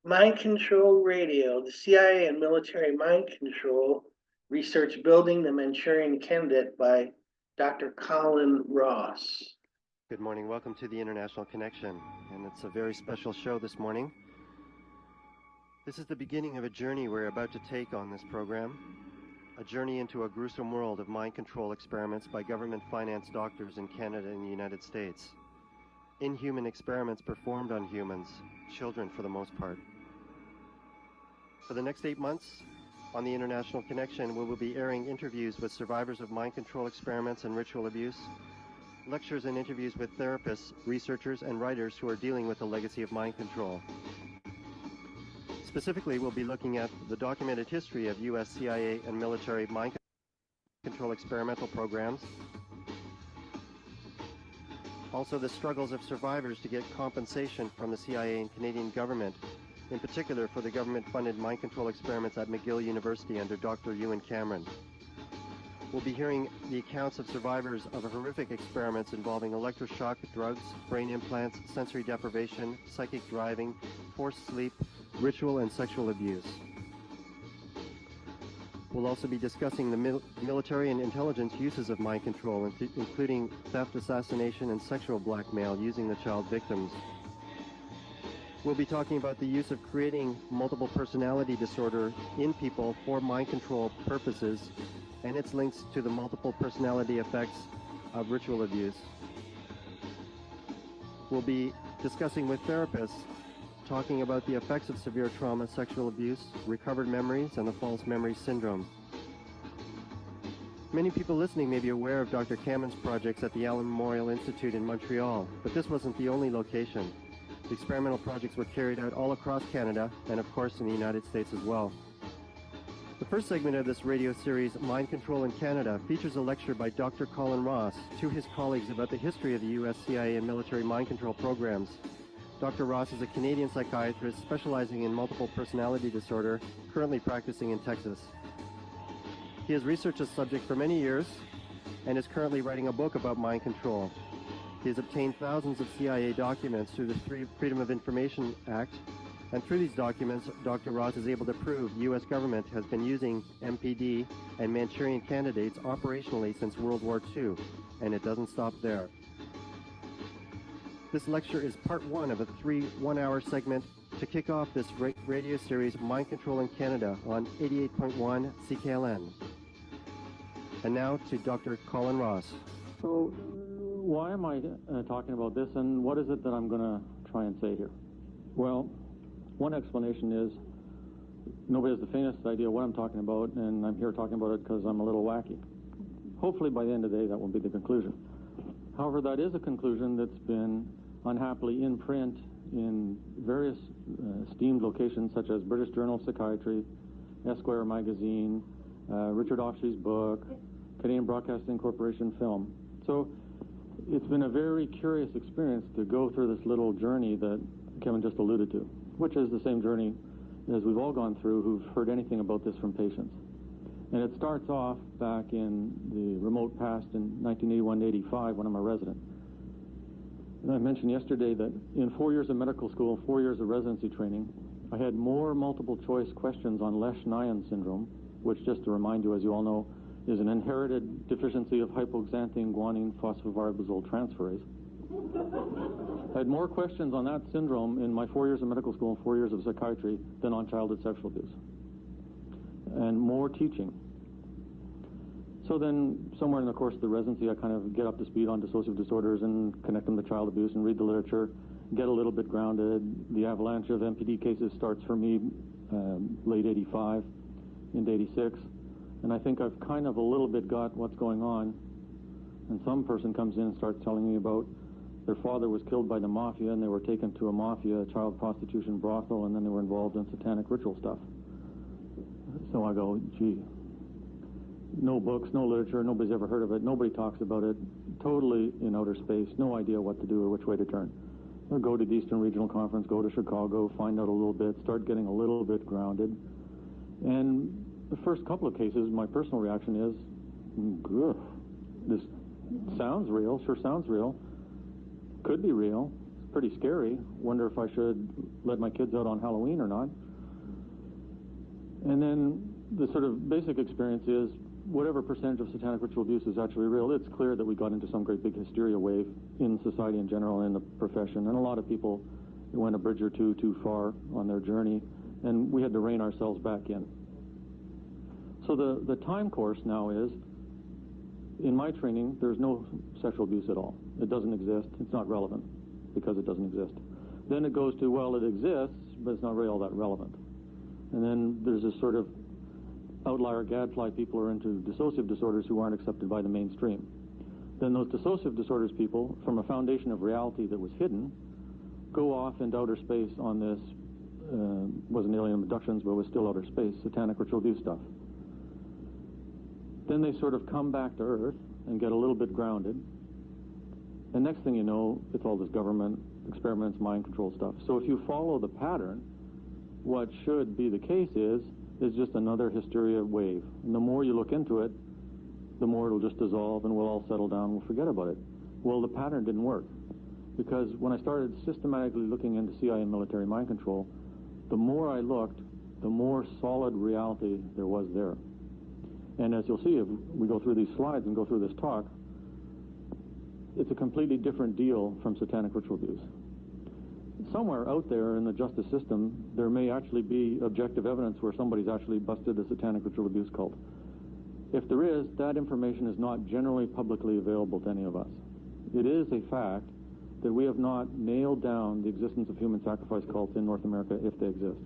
Mind Control Radio, the CIA and military mind control research building the Manchurian Candidate by Dr. Colin Ross. Good morning. Welcome to the International Connection, and it's a very special show this morning. This is the beginning of a journey we're about to take on this program, a journey into a gruesome world of mind control experiments by government-financed doctors in Canada and the United States. Inhuman experiments performed on humans, children for the most part. For the next 8 months, on the International Connection, we will be airing interviews with survivors of mind control experiments and ritual abuse, lectures and interviews with therapists, researchers, and writers who are dealing with the legacy of mind control. Specifically, we'll be looking at the documented history of U.S. CIA and military mind control experimental programs, also the struggles of survivors to get compensation from the CIA and Canadian government, in particular for the government-funded mind control experiments at McGill University under Dr. Ewan Cameron. We'll be hearing the accounts of survivors of horrific experiments involving electroshock, drugs, brain implants, sensory deprivation, psychic driving, forced sleep, ritual and sexual abuse. We'll also be discussing the military and intelligence uses of mind control, including theft, assassination, and sexual blackmail using the child victims. We'll be talking about the use of creating multiple personality disorder in people for mind control purposes and its links to the multiple personality effects of ritual abuse. We'll be discussing with therapists, talking about the effects of severe trauma, sexual abuse, recovered memories, and the false memory syndrome. Many people listening may be aware of Dr. Cameron's projects at the Allen Memorial Institute in Montreal, but this wasn't the only location. The experimental projects were carried out all across Canada, and of course in the United States as well. The first segment of this radio series, Mind Control in Canada, features a lecture by Dr. Colin Ross to his colleagues about the history of the U.S. CIA and military mind control programs. Dr. Ross is a Canadian psychiatrist specializing in multiple personality disorder, currently practicing in Texas. He has researched this subject for many years and is currently writing a book about mind control. He has obtained thousands of CIA documents through the Freedom of Information Act, and through these documents, Dr. Ross is able to prove the U.S. government has been using MPD and Manchurian candidates operationally since World War II, and it doesn't stop there. This lecture is part one of a 3 one-hour segment to kick off this radio series, Mind Control in Canada, on 88.1 CKLN. And now to Dr. Colin Ross. So, why am I talking about this, and what is it that I'm going to try and say here? Well, one explanation is nobody has the faintest idea what I'm talking about, and I'm here talking about it because I'm a little wacky. Hopefully by the end of the day that will be the conclusion. However, that is a conclusion that's been unhappily in print in various esteemed locations such as British Journal of Psychiatry, Esquire magazine, Richard Offshe's book, Canadian Broadcasting Corporation film. So it's been a very curious experience to go through this little journey that Kevin just alluded to, which is the same journey as we've all gone through who've heard anything about this from patients. And it starts off back in the remote past in 1981-85 when I'm a resident. And I mentioned yesterday that in 4 years of medical school, 4 years of residency training, I had more multiple choice questions on Lesch-Nyhan syndrome, which, just to remind you, as you all know, is an inherited deficiency of hypoxanthine guanine phosphoryazole transferase. I had more questions on that syndrome in my 4 years of medical school and 4 years of psychiatry than on childhood sexual abuse. And more teaching. So then, somewhere in the course of the residency, I kind of get up to speed on dissociative disorders and connect them to child abuse and read the literature, get a little bit grounded. The avalanche of MPD cases starts for me late 85 into 86. And I think I've kind of a little bit got what's going on. And some person comes in and starts telling me about their father was killed by the mafia, and they were taken to a mafia child prostitution brothel, and then they were involved in satanic ritual stuff. So I go, gee, no books, no literature, nobody's ever heard of it, nobody talks about it, totally in outer space, no idea what to do or which way to turn. Or go to the Eastern Regional Conference, go to Chicago, find out a little bit, start getting a little bit grounded. And the first couple of cases, my personal reaction is, this sounds real, sure sounds real, could be real, pretty scary. Wonder if I should let my kids out on Halloween or not. And then the sort of basic experience is whatever percentage of satanic ritual abuse is actually real, it's clear that we got into some great big hysteria wave in society in general and in the profession. And a lot of people went a bridge or two too far on their journey, and we had to rein ourselves back in. So the time course now is, in my training, there's no sexual abuse at all. It doesn't exist. It's not relevant because it doesn't exist. Then it goes to, well, it exists, but it's not really all that relevant. And then there's this sort of outlier gadfly people who are into dissociative disorders who aren't accepted by the mainstream. Then those dissociative disorders people, from a foundation of reality that was hidden, go off into outer space on this, wasn't alien abductions, but was still outer space, satanic ritual abuse stuff. Then they sort of come back to Earth and get a little bit grounded. And next thing you know, it's all this government experiments, mind control stuff. So if you follow the pattern, what should be the case is just another hysteria wave. And the more you look into it, the more it'll just dissolve and we'll all settle down and we'll forget about it. Well, the pattern didn't work. Because when I started systematically looking into CIA and military mind control, the more I looked, the more solid reality there was there. And as you'll see, if we go through these slides and go through this talk, it's a completely different deal from satanic ritual abuse. Somewhere out there in the justice system, there may actually be objective evidence where somebody's actually busted a satanic ritual abuse cult. If there is, that information is not generally publicly available to any of us. It is a fact that we have not nailed down the existence of human sacrifice cults in North America if they exist.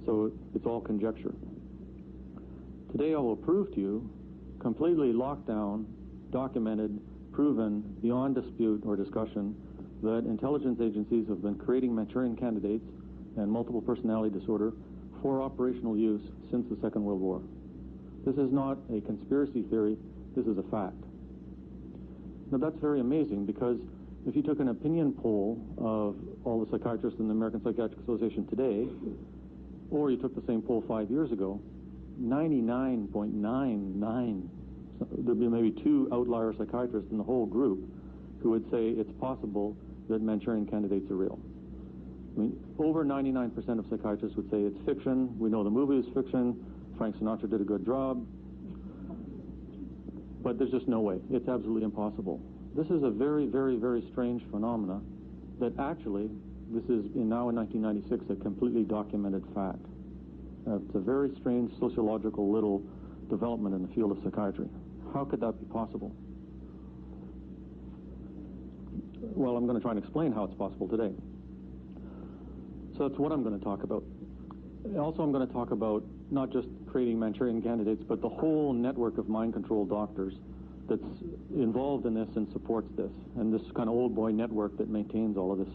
So it's all conjecture. Today I will prove to you, completely locked down, documented, proven, beyond dispute or discussion, that intelligence agencies have been creating Manchurian candidates and multiple personality disorder for operational use since the Second World War. This is not a conspiracy theory, this is a fact. Now that's very amazing, because if you took an opinion poll of all the psychiatrists in the American Psychiatric Association today, or you took the same poll 5 years ago, 99.99, there'd be maybe 2 outlier psychiatrists in the whole group who would say it's possible that Manchurian candidates are real. I mean, over 99% of psychiatrists would say it's fiction. We know the movie is fiction. Frank Sinatra did a good job. But there's just no way. It's absolutely impossible. This is a very, very, very strange phenomena that actually, this is now in 1996, a completely documented fact. It's a very strange sociological little development in the field of psychiatry. How could that be possible? Well, I'm going to try and explain how it's possible today. So that's what I'm going to talk about. Also, I'm going to talk about not just creating Manchurian candidates, but the whole network of mind control doctors that's involved in this and supports this, and this kind of old boy network that maintains all of this.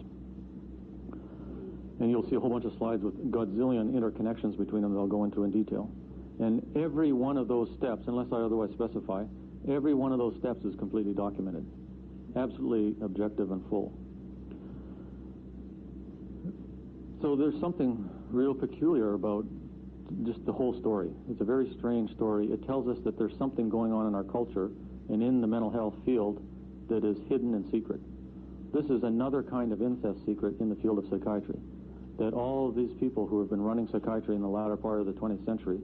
And you'll see a whole bunch of slides with godzillion interconnections between them that I'll go into in detail. And every one of those steps, unless I otherwise specify, every one of those steps is completely documented. Absolutely objective and full. So there's something real peculiar about just the whole story. It's a very strange story. It tells us that there's something going on in our culture and in the mental health field that is hidden and secret. This is another kind of incest secret in the field of psychiatry, that all of these people who have been running psychiatry in the latter part of the 20th century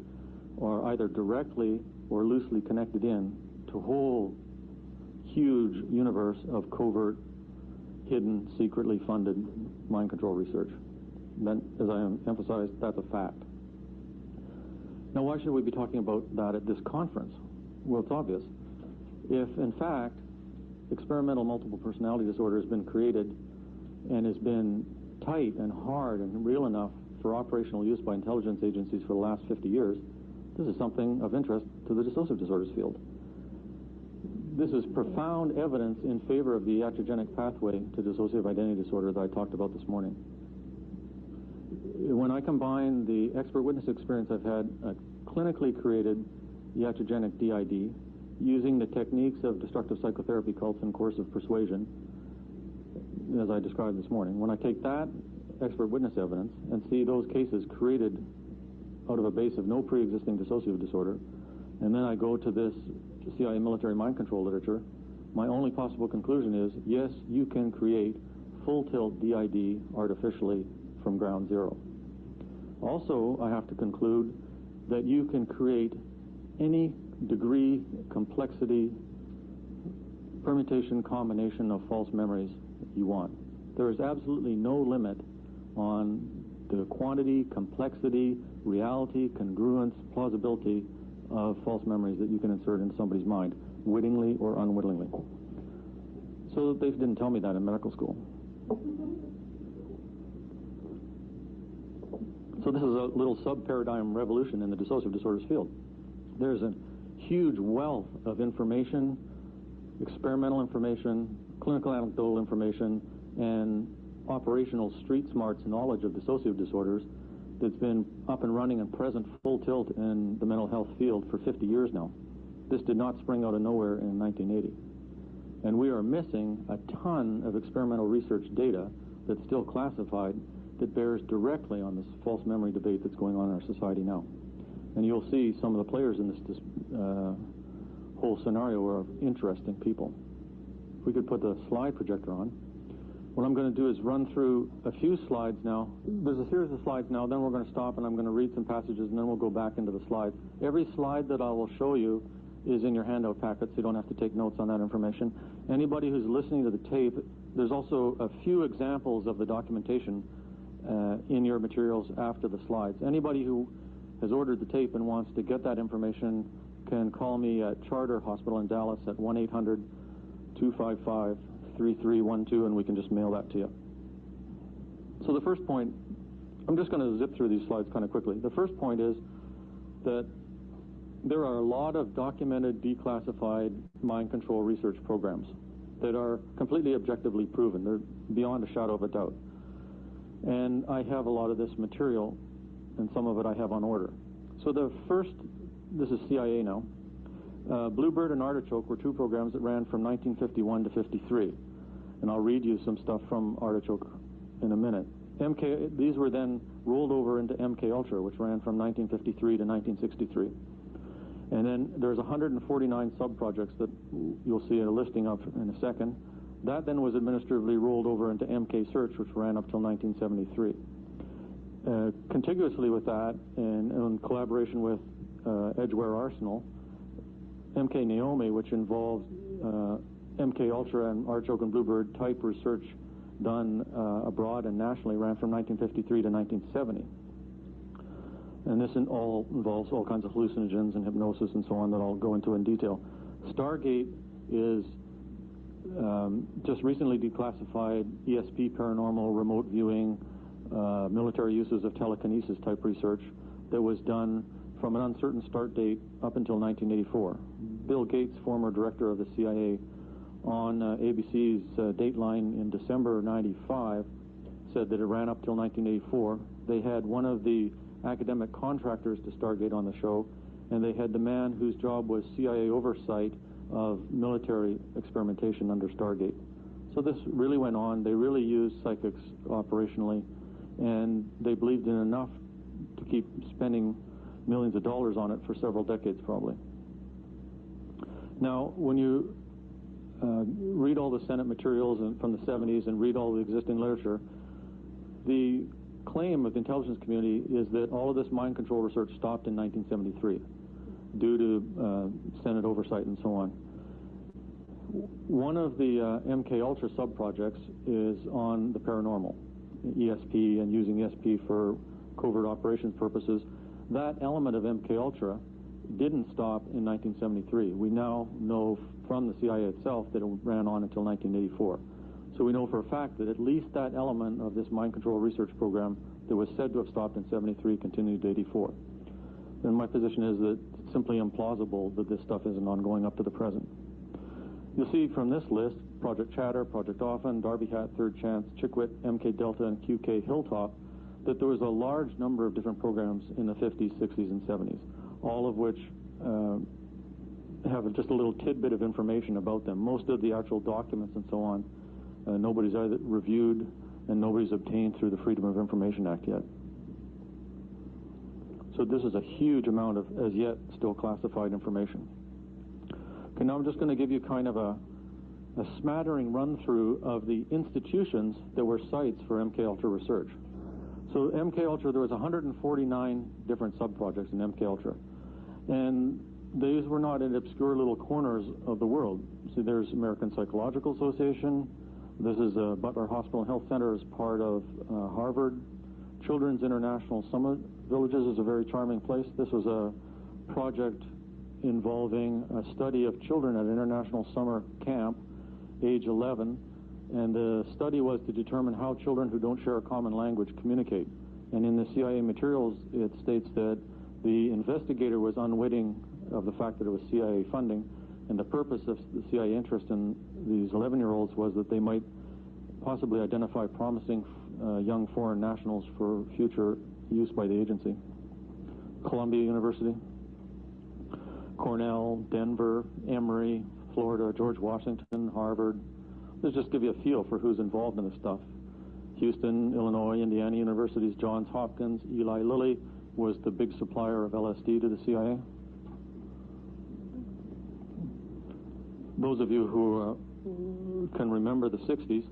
are either directly or loosely connected in to a whole huge universe of covert, hidden, secretly funded mind control research. Then, as I emphasized, that's a fact. Now, why should we be talking about that at this conference? Well, it's obvious. If, in fact, experimental multiple personality disorder has been created and has been tight and hard and real enough for operational use by intelligence agencies for the last 50 years, this is something of interest to the dissociative disorders field. This is profound evidence in favor of the iatrogenic pathway to dissociative identity disorder that I talked about this morning. When I combine the expert witness experience I've had at clinically created iatrogenic DID, using the techniques of destructive psychotherapy cults and coercive persuasion, as I described this morning, when I take that expert witness evidence and see those cases created out of a base of no pre-existing dissociative disorder, and then I go to this CIA military mind control literature, my only possible conclusion is, yes, you can create full tilt DID artificially from ground zero. Also, I have to conclude that you can create any degree, complexity, permutation, combination of false memories you want. There is absolutely no limit on the quantity, complexity, reality, congruence, plausibility of false memories that you can insert into somebody's mind, wittingly or unwittingly. So they didn't tell me that in medical school. So this is a little sub-paradigm revolution in the dissociative disorders field. There's a huge wealth of information, experimental information, clinical anecdotal information, and operational street smarts knowledge of dissociative disorders that's been up and running and present full tilt in the mental health field for 50 years now. This did not spring out of nowhere in 1980. And we are missing a ton of experimental research data that's still classified that bears directly on this false memory debate that's going on in our society now. And you'll see some of the players in this whole scenario are interesting people. If we could put the slide projector on. What I'm going to do is run through a few slides now. There's a series of slides now, then we're going to stop and I'm going to read some passages and then we'll go back into the slides. Every slide that I will show you is in your handout packet, so you don't have to take notes on that information. Anybody who's listening to the tape, there's also a few examples of the documentation in your materials after the slides. Anybody who has ordered the tape and wants to get that information can call me at Charter Hospital in Dallas at 1-800-255-3312 and we can just mail that to you. So the first point, I'm just going to zip through these slides kind of quickly. The first point is that there are a lot of documented, declassified mind control research programs that are completely objectively proven. They're beyond a shadow of a doubt. And I have a lot of this material, and some of it I have on order. So the first, this is CIA now. Bluebird and Artichoke were two programs that ran from 1951 to 53. And I'll read you some stuff from Artichoke in a minute. These were then rolled over into MK Ultra, which ran from 1953 to 1963. And then there's 149 sub-projects that you'll see a listing of in a second. That then was administratively rolled over into MK Search, which ran up till 1973. Contiguously with that, and in collaboration with Edgeware Arsenal, MK Naomi, which involved MK Ultra and Artichoke and Bluebird type research done abroad and nationally, ran from 1953 to 1970. And this all involves all kinds of hallucinogens and hypnosis and so on that I'll go into in detail. Stargate is just recently declassified ESP paranormal, remote viewing, military uses of telekinesis type research that was done from an uncertain start date up until 1984. Bill Gates, former director of the CIA, on ABC's Dateline in December 95, said that it ran up till 1984. They had one of the academic contractors to Stargate on the show, and they had the man whose job was CIA oversight of military experimentation under Stargate. So this really went on. They really used psychics operationally, and they believed in enough to keep spending millions of dollars on it for several decades probably. Now, when you read all the Senate materials from the 70s and read all the existing literature, the claim of the intelligence community is that all of this mind control research stopped in 1973 due to Senate oversight and so on. One of the MK Ultra sub-projects is on the paranormal, ESP, and using ESP for covert operations purposes. That element of MK Ultra didn't stop in 1973. We now know from the CIA itself that it ran on until 1984. So we know for a fact that at least that element of this mind control research program that was said to have stopped in 73 continued to 84. And my position is that it's simply implausible that this stuff isn't ongoing up to the present. You'll see from this list, Project Chatter, Project Often, Darby Hat, Third Chance, Chickwit, MK Delta, and QK Hilltop, that there was a large number of different programs in the 50s, 60s, and 70s, all of which have just a little tidbit of information about them. Most of the actual documents and so on, nobody's either reviewed and nobody's obtained through the Freedom of Information Act yet. So this is a huge amount of, as yet, still classified information. Okay, now I'm just going to give you kind of a a smattering run-through of the institutions that were sites for MKUltra research. So MKUltra, there was 149 different sub-projects in MKUltra. And these were not in obscure little corners of the world. See, there's American Psychological Association. This is Butler Hospital and Health Center as part of Harvard. Children's International Summit Villages is a very charming place. This was a project involving a study of children at an international summer camp, age 11, and the study was to determine how children who don't share a common language communicate. And in the CIA materials, it states that the investigator was unwitting of the fact that it was CIA funding, and the purpose of the CIA interest in these 11-year-olds was that they might possibly identify promising young foreign nationals for future use by the agency. Columbia University, Cornell, Denver, Emory, Florida, George Washington, Harvard. Let's just give you a feel for who's involved in this stuff. Houston, Illinois, Indiana universities, Johns Hopkins, Eli Lilly was the big supplier of LSD to the CIA. Those of you who can remember the 60s,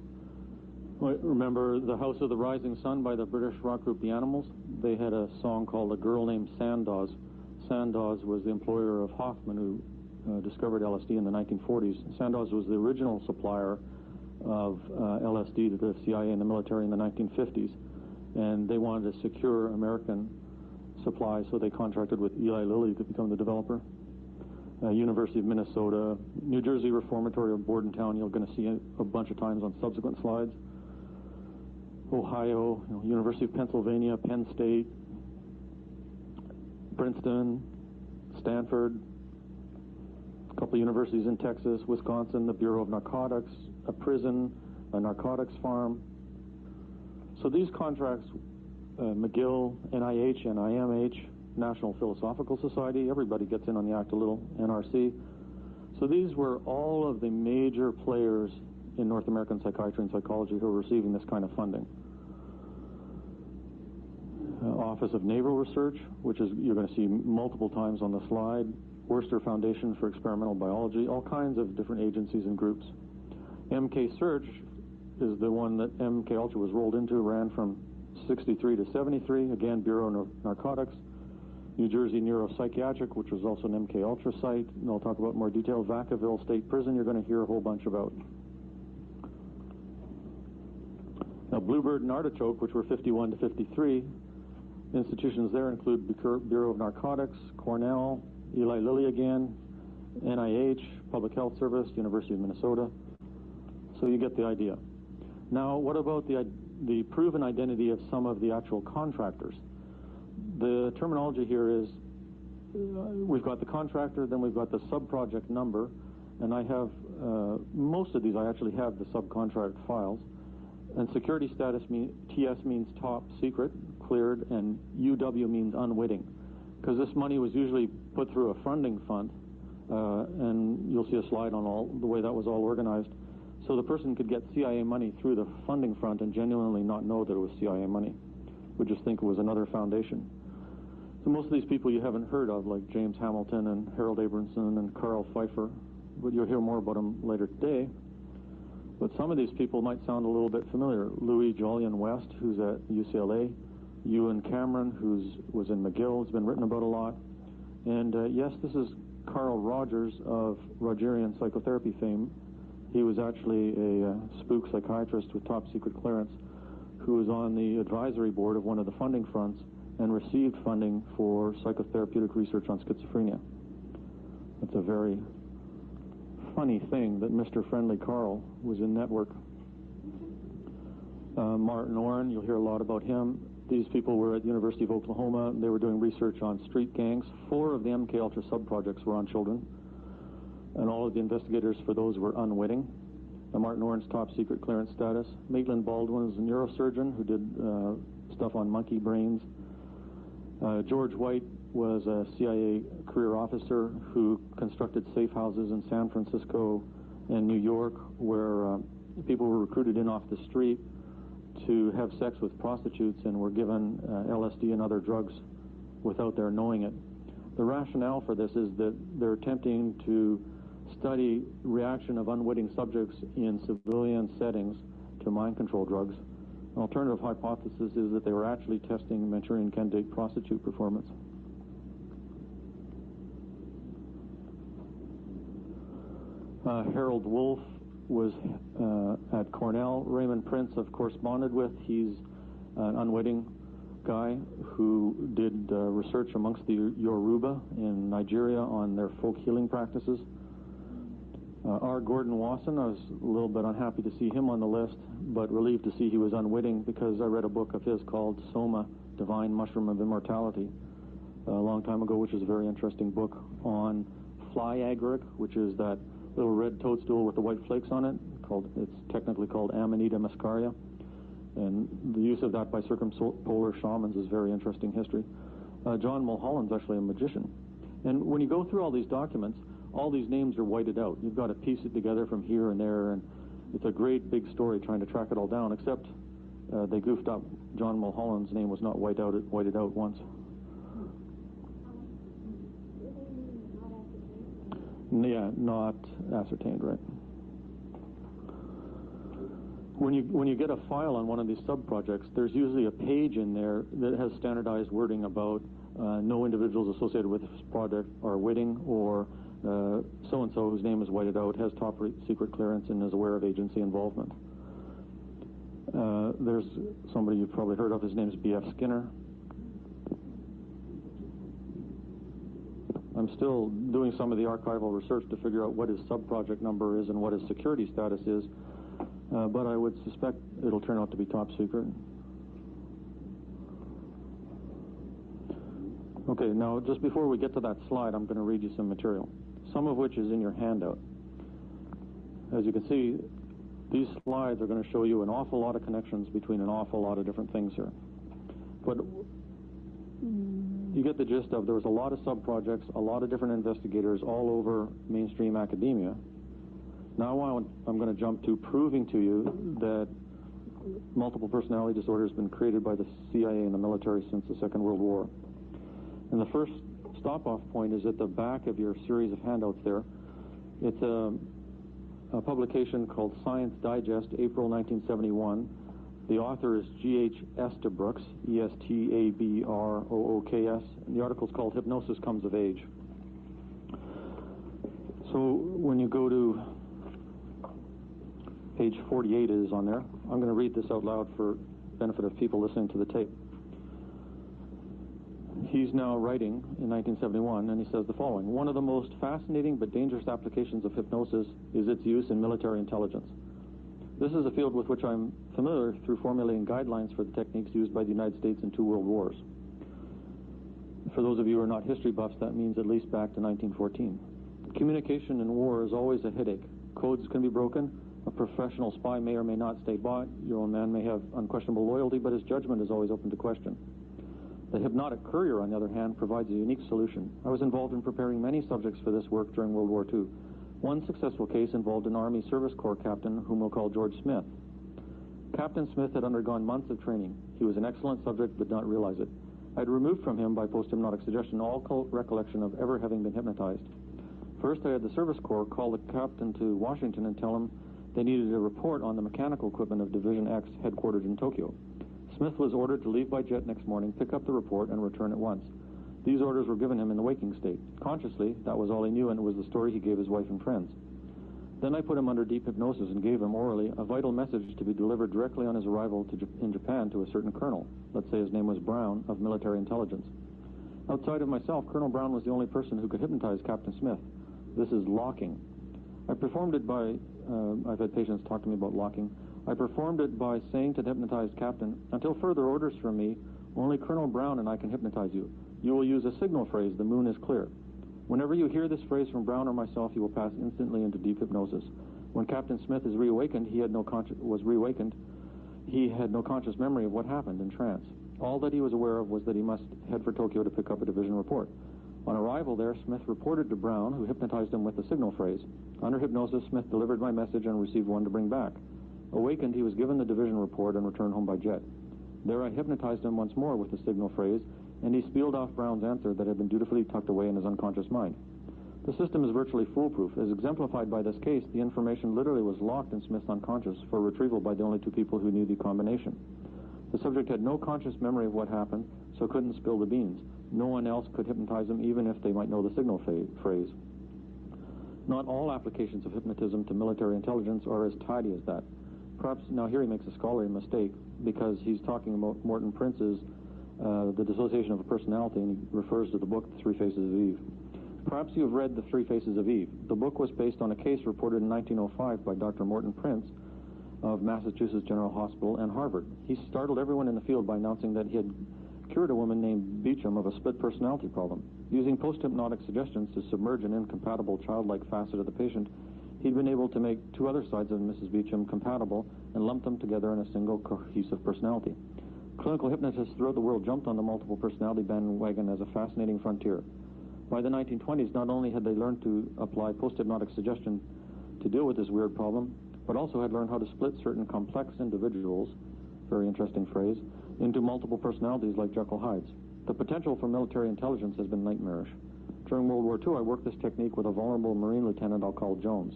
remember The House of the Rising Sun by the British rock group The Animals? They had a song called A Girl Named Sandoz. Sandoz was the employer of Hoffman, who discovered LSD in the 1940s. Sandoz was the original supplier of LSD to the CIA and the military in the 1950s. And they wanted to secure American supply, so they contracted with Eli Lilly to become the developer. University of Minnesota, New Jersey Reformatory of Bordentown, you're going to see a bunch of times on subsequent slides. Ohio, University of Pennsylvania, Penn State, Princeton, Stanford, a couple of universities in Texas, Wisconsin, the Bureau of Narcotics, a prison, a narcotics farm. So these contracts, McGill, NIH, NIMH, National Philosophical Society, everybody gets in on the act a little, NRC. So these were all of the major players in North American psychiatry and psychology who were receiving this kind of funding. Office of Naval Research, which is you're going to see multiple times on the slide, Worcester Foundation for Experimental Biology, all kinds of different agencies and groups. MK Search is the one that MKUltra was rolled into, ran from 63 to 73, again, Bureau of Narcotics. New Jersey Neuropsychiatric, which was also an MKUltra site, and I'll talk about more detail. Vacaville State Prison, you're going to hear a whole bunch about. Now, Bluebird and Artichoke, which were 51 to 53, institutions there include Bureau of Narcotics, Cornell, Eli Lilly again, NIH, Public Health Service, University of Minnesota. So you get the idea. Now, what about the proven identity of some of the actual contractors? The terminology here is we've got the contractor, then we've got the subproject number, and I have most of these I actually have the subcontract files. And security status TS means top secret, cleared, and UW means unwitting, because this money was usually put through a funding fund, and you'll see a slide on all the way that was all organized. So the person could get CIA money through the funding front and genuinely not know that it was CIA money. Would just think it was another foundation. So most of these people you haven't heard of, like James Hamilton and Harold Abramson and Carl Pfeiffer, but you'll hear more about them later today. But some of these people might sound a little bit familiar. Louis Jolyon West, who's at UCLA, Ewan Cameron, who was in McGill, has been written about a lot. And yes, this is Carl Rogers of Rogerian psychotherapy fame. He was actually a spook psychiatrist with top secret clearance who was on the advisory board of one of the funding fronts and received funding for psychotherapeutic research on schizophrenia. It's a very funny thing that Mr. Friendly Carl was in network. Martin Orrin, you'll hear a lot about him. These people were at the University of Oklahoma. They were doing research on street gangs. 4 of the MKUltra sub-projects were on children, and all of the investigators for those were unwitting. Martin Orrin's top secret clearance status. Maitland Baldwin is a neurosurgeon who did stuff on monkey brains. George White was a CIA career officer who constructed safe houses in San Francisco and New York where people were recruited in off the street to have sex with prostitutes and were given LSD and other drugs without their knowing it. The rationale for this is that they're attempting to study reaction of unwitting subjects in civilian settings to mind control drugs. An alternative hypothesis is that they were actually testing Manchurian candidate prostitute performance. Harold Wolf was at Cornell. Raymond Prince I've corresponded with. He's an unwitting guy who did research amongst the Yoruba in Nigeria on their folk healing practices. R. Gordon Wasson, I was a little bit unhappy to see him on the list, but relieved to see he was unwitting because I read a book of his called Soma, Divine Mushroom of Immortality, a long time ago, which is a very interesting book on fly agaric, which is that little red toadstool with the white flakes on it. It's technically called Amanita muscaria. And the use of that by circumpolar shamans is very interesting history. John Mulholland's actually a magician. And when you go through all these documents, all these names are whited out. You've got to piece it together from here and there, and it's a great big story trying to track it all down, except they goofed up. John Mulholland's name was not whited out once. Yeah, not ascertained, right. When you get a file on one of these sub-projects, there's usually a page in there that has standardized wording about no individuals associated with this project are witting, or so-and-so whose name is whited out has top secret clearance and is aware of agency involvement. There's somebody you've probably heard of. His name is B.F. Skinner. I'm still doing some of the archival research to figure out what his sub-project number is and what his security status is. But I would suspect it'll turn out to be top secret. Okay, now just before we get to that slide, I'm going to read you some material, some of which is in your handout. As you can see, these slides are going to show you an awful lot of connections between an awful lot of different things here. But you get the gist of there was a lot of sub-projects, a lot of different investigators all over mainstream academia. Now I'm going to jump to proving to you that multiple personality disorder has been created by the CIA and the military since the Second World War. And the first stop-off point is at the back of your series of handouts there. It's a publication called Science Digest, April 1971. The author is G.H. Estabrooks, E-S-T-A-B-R-O-O-K-S, and the article is called Hypnosis Comes of Age. So when you go to page 48 is on there. I'm going to read this out loud for benefit of people listening to the tape. He's now writing in 1971, and he says the following: one of the most fascinating but dangerous applications of hypnosis is its use in military intelligence. This is a field with which I'm familiar through formulating guidelines for the techniques used by the United States in 2 world wars. For those of you who are not history buffs, that means at least back to 1914. Communication in war is always a headache. Codes can be broken. A professional spy may or may not stay bought. Your own man may have unquestionable loyalty, but his judgment is always open to question. The hypnotic courier, on the other hand, provides a unique solution. I was involved in preparing many subjects for this work during World War II. One successful case involved an Army Service Corps captain whom we'll call George Smith. Captain Smith had undergone months of training. He was an excellent subject, but not realize it. I had removed from him, by post-hypnotic suggestion, all recollection of ever having been hypnotized. First, I had the Service Corps call the captain to Washington and tell him they needed a report on the mechanical equipment of Division X, headquartered in Tokyo. Smith was ordered to leave by jet next morning, pick up the report, and return at once. These orders were given him in the waking state. Consciously, that was all he knew, and it was the story he gave his wife and friends. Then I put him under deep hypnosis and gave him orally a vital message to be delivered directly on his arrival in Japan to a certain colonel. Let's say his name was Brown, of military intelligence. Outside of myself, Colonel Brown was the only person who could hypnotize Captain Smith. This is locking. I performed it by, I've had patients talk to me about locking. I performed it by saying to the hypnotized captain, until further orders from me, only Colonel Brown and I can hypnotize you. You will use a signal phrase, the moon is clear. Whenever you hear this phrase from Brown or myself, you will pass instantly into deep hypnosis. When Captain Smith is reawakened, he had no conscious memory of what happened in trance. All that he was aware of was that he must head for Tokyo to pick up a division report. On arrival there, Smith reported to Brown, who hypnotized him with the signal phrase. Under hypnosis, Smith delivered my message and received one to bring back. Awakened, he was given the division report and returned home by jet. There I hypnotized him once more with the signal phrase, and he spieled off Brown's answer that had been dutifully tucked away in his unconscious mind. The system is virtually foolproof. As exemplified by this case, the information literally was locked in Smith's unconscious for retrieval by the only two people who knew the combination. The subject had no conscious memory of what happened, so couldn't spill the beans. No one else could hypnotize him, even if they might know the signal phrase. Not all applications of hypnotism to military intelligence are as tidy as that. Perhaps now here he makes a scholarly mistake, because he's talking about Morton Prince's The Dissociation of a Personality, and he refers to the book The Three Faces of Eve. Perhaps you have read The Three Faces of Eve. The book was based on a case reported in 1905 by Dr. Morton Prince of Massachusetts General Hospital and Harvard. He startled everyone in the field by announcing that he had cured a woman named Beecham of a split personality problem. Using post-hypnotic suggestions to submerge an incompatible childlike facet of the patient, he'd been able to make two other sides of Mrs. Beecham compatible and lump them together in a single cohesive personality. Clinical hypnotists throughout the world jumped on the multiple personality bandwagon as a fascinating frontier. By the 1920s, not only had they learned to apply post-hypnotic suggestion to deal with this weird problem, but also had learned how to split certain complex individuals, very interesting phrase, into multiple personalities like Jekyll Hydes. The potential for military intelligence has been nightmarish. During World War II, I worked this technique with a vulnerable Marine lieutenant I'll call Jones.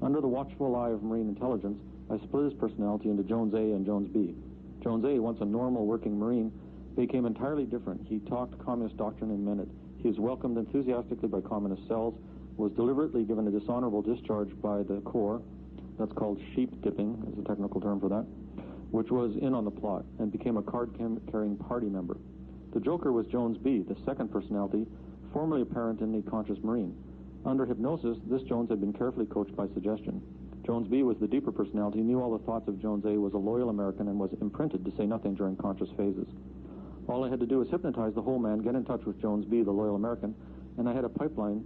Under the watchful eye of Marine intelligence, I split his personality into Jones A and Jones B. Jones A, once a normal working Marine, became entirely different. He talked communist doctrine in minute. He was welcomed enthusiastically by communist cells, was deliberately given a dishonorable discharge by the Corps, that's called sheep dipping, is a technical term for that, which was in on the plot, and became a card-carrying party member. The Joker was Jones B, the second personality, formerly apparent in the conscious Marine. Under hypnosis, this Jones had been carefully coached by suggestion. Jones B was the deeper personality, knew all the thoughts of Jones A, was a loyal American, and was imprinted to say nothing during conscious phases. All I had to do was hypnotize the whole man, get in touch with Jones B, the loyal American, and I had a pipeline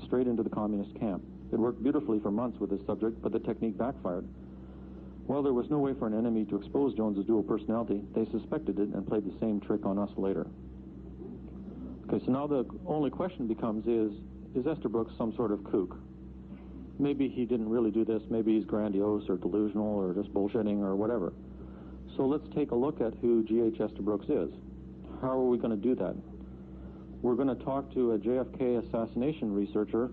straight into the communist camp. It worked beautifully for months with this subject, but the technique backfired. While there was no way for an enemy to expose Jones's dual personality, they suspected it and played the same trick on us later. Okay, so now the only question becomes is Estabrook some sort of kook? Maybe he didn't really do this, maybe he's grandiose or delusional or just bullshitting or whatever. So let's take a look at who G.H. Estabrook is. How are we going to do that? We're going to talk to a JFK assassination researcher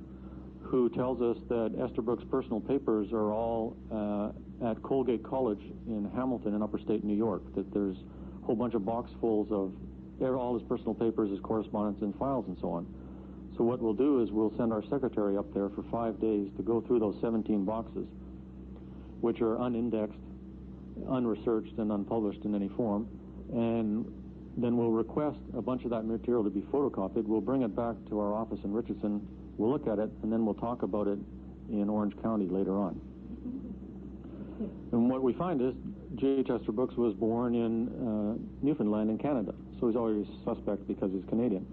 who tells us that Estabrook's personal papers are all at Colgate College in Hamilton in upstate New York, that there's a whole bunch of boxfuls of all his personal papers, his correspondence and files and so on. So what we'll do is we'll send our secretary up there for 5 days to go through those 17 boxes, which are unindexed, unresearched, and unpublished in any form, and then we'll request a bunch of that material to be photocopied. We'll bring it back to our office in Richardson, we'll look at it, and then we'll talk about it in Orange County later on. And what we find is G.H. Estabrook was born in Newfoundland in Canada, so he's always suspect because he's Canadian.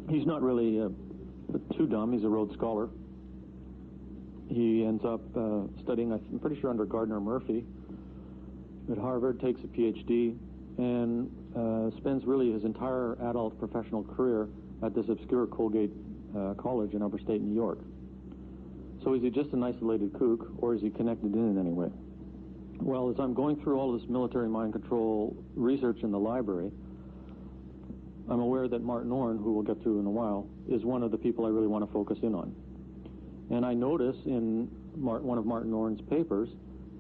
He's not really too dumb. He's a Rhodes Scholar. He ends up studying, I'm pretty sure, under Gardner Murphy at Harvard, takes a PhD, and spends really his entire adult professional career at this obscure Colgate College in upstate New York. So is he just an isolated kook, or is he connected in any way? Well, as I'm going through all this military mind control research in the library, I'm aware that Martin Orne, who we'll get to in a while, is one of the people I really want to focus in on. And I notice in one of Martin Orne's papers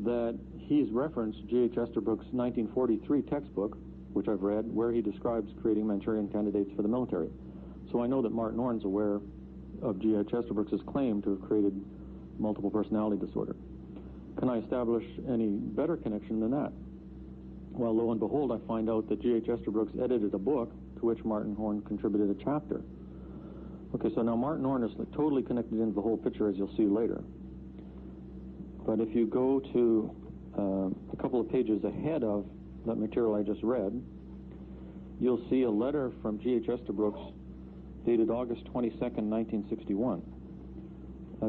that he's referenced G.H. Estabrook's 1943 textbook, which I've read, where he describes creating Manchurian candidates for the military. So I know that Martin Orne's aware of G.H. Estabrook's claim to have created multiple personality disorder. Can I establish any better connection than that? Well, lo and behold, I find out that G.H. Estabrook edited a book to which Martin Orne contributed a chapter. Okay, so now Martin Orne is totally connected into the whole picture, as you'll see later. But if you go to a couple of pages ahead of that material I just read, you'll see a letter from G.H. Estabrook dated August 22nd, 1961.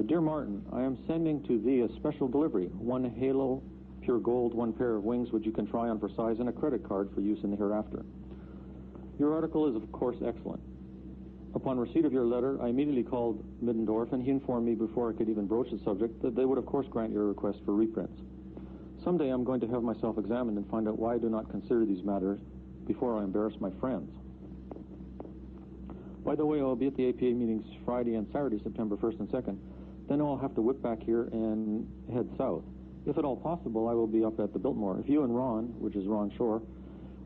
Dear Martin, I am sending to thee a special delivery, one halo, pure gold, one pair of wings which you can try on for size, and a credit card for use in the hereafter. Your article is, of course, excellent. Upon receipt of your letter, I immediately called Middendorf, and he informed me before I could even broach the subject that they would, of course, grant your request for reprints. Someday I'm going to have myself examined and find out why I do not consider these matters before I embarrass my friends. By the way, I'll be at the APA meetings Friday and Saturday, September 1st and 2nd. Then I'll have to whip back here and head south. If at all possible, I will be up at the Biltmore. If you and Ron, which is Ron Shore,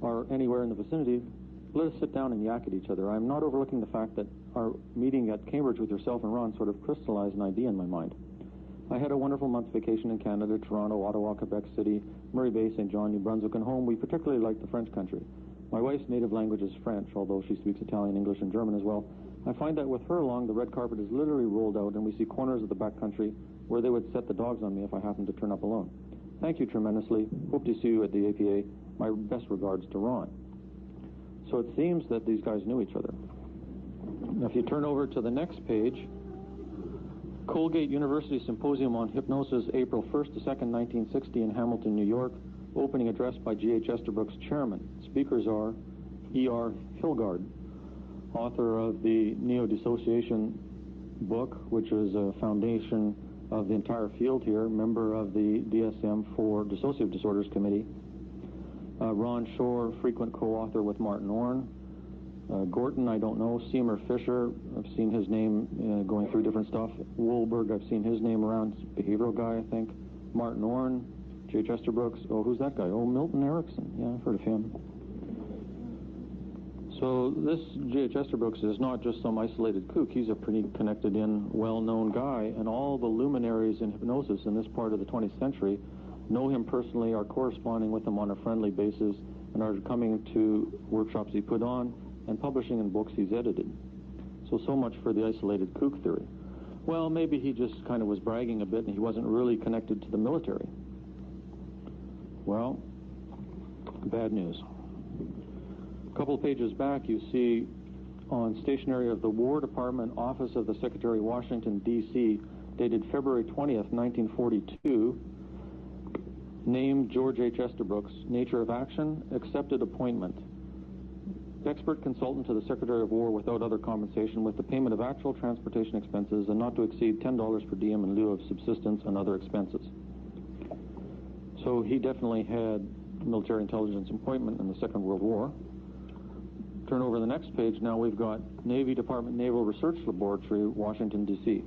are anywhere in the vicinity, let us sit down and yak at each other. I'm not overlooking the fact that our meeting at Cambridge with yourself and Ron sort of crystallized an idea in my mind. I had a wonderful month's vacation in Canada, Toronto, Ottawa, Quebec City, Murray Bay, St. John, New Brunswick, and home. We particularly like the French country. My wife's native language is French, although she speaks Italian, English, and German as well. I find that with her along, the red carpet is literally rolled out, and we see corners of the back country where they would set the dogs on me if I happened to turn up alone. Thank you tremendously. Hope to see you at the APA. My best regards to Ron. So it seems that these guys knew each other. Now, if you turn over to the next page, Colgate University Symposium on Hypnosis, April 1st to 2nd, 1960 in Hamilton, New York. Opening address by G.H. Esterbrook's chairman. Speakers are E.R. Hilgard, author of the Neo-Dissociation book, which is a foundation of the entire field here, member of the DSM-4 Dissociative Disorders Committee. Ron Shore, frequent co-author with Martin Orne. Gorton, I don't know. Seymour Fisher, I've seen his name going through different stuff. Woolberg, I've seen his name around. Behavioral guy, I think. Martin Orne, J.H. Esterbrook. Oh, who's that guy? Oh, Milton Erickson. Yeah, I've heard of him. So this J.H. Esterbrook is not just some isolated kook. He's a pretty connected in, well-known guy, and all the luminaries in hypnosis in this part of the 20th century know him personally, are corresponding with him on a friendly basis, and are coming to workshops he put on and publishing in books he's edited. So much for the isolated kook theory. Well, maybe he just kind of was bragging a bit and he wasn't really connected to the military. Well, bad news. A couple of pages back, you see on stationery of the War Department, Office of the Secretary, Washington, D.C., dated February 20th, 1942, named George H. Esterbrook, nature of action, accepted appointment. Expert consultant to the Secretary of War without other compensation, with the payment of actual transportation expenses and not to exceed $10 per diem in lieu of subsistence and other expenses. So he definitely had military intelligence appointment in the Second World War. Turn over the next page. Now we've got Navy Department Naval Research Laboratory, Washington, D.C.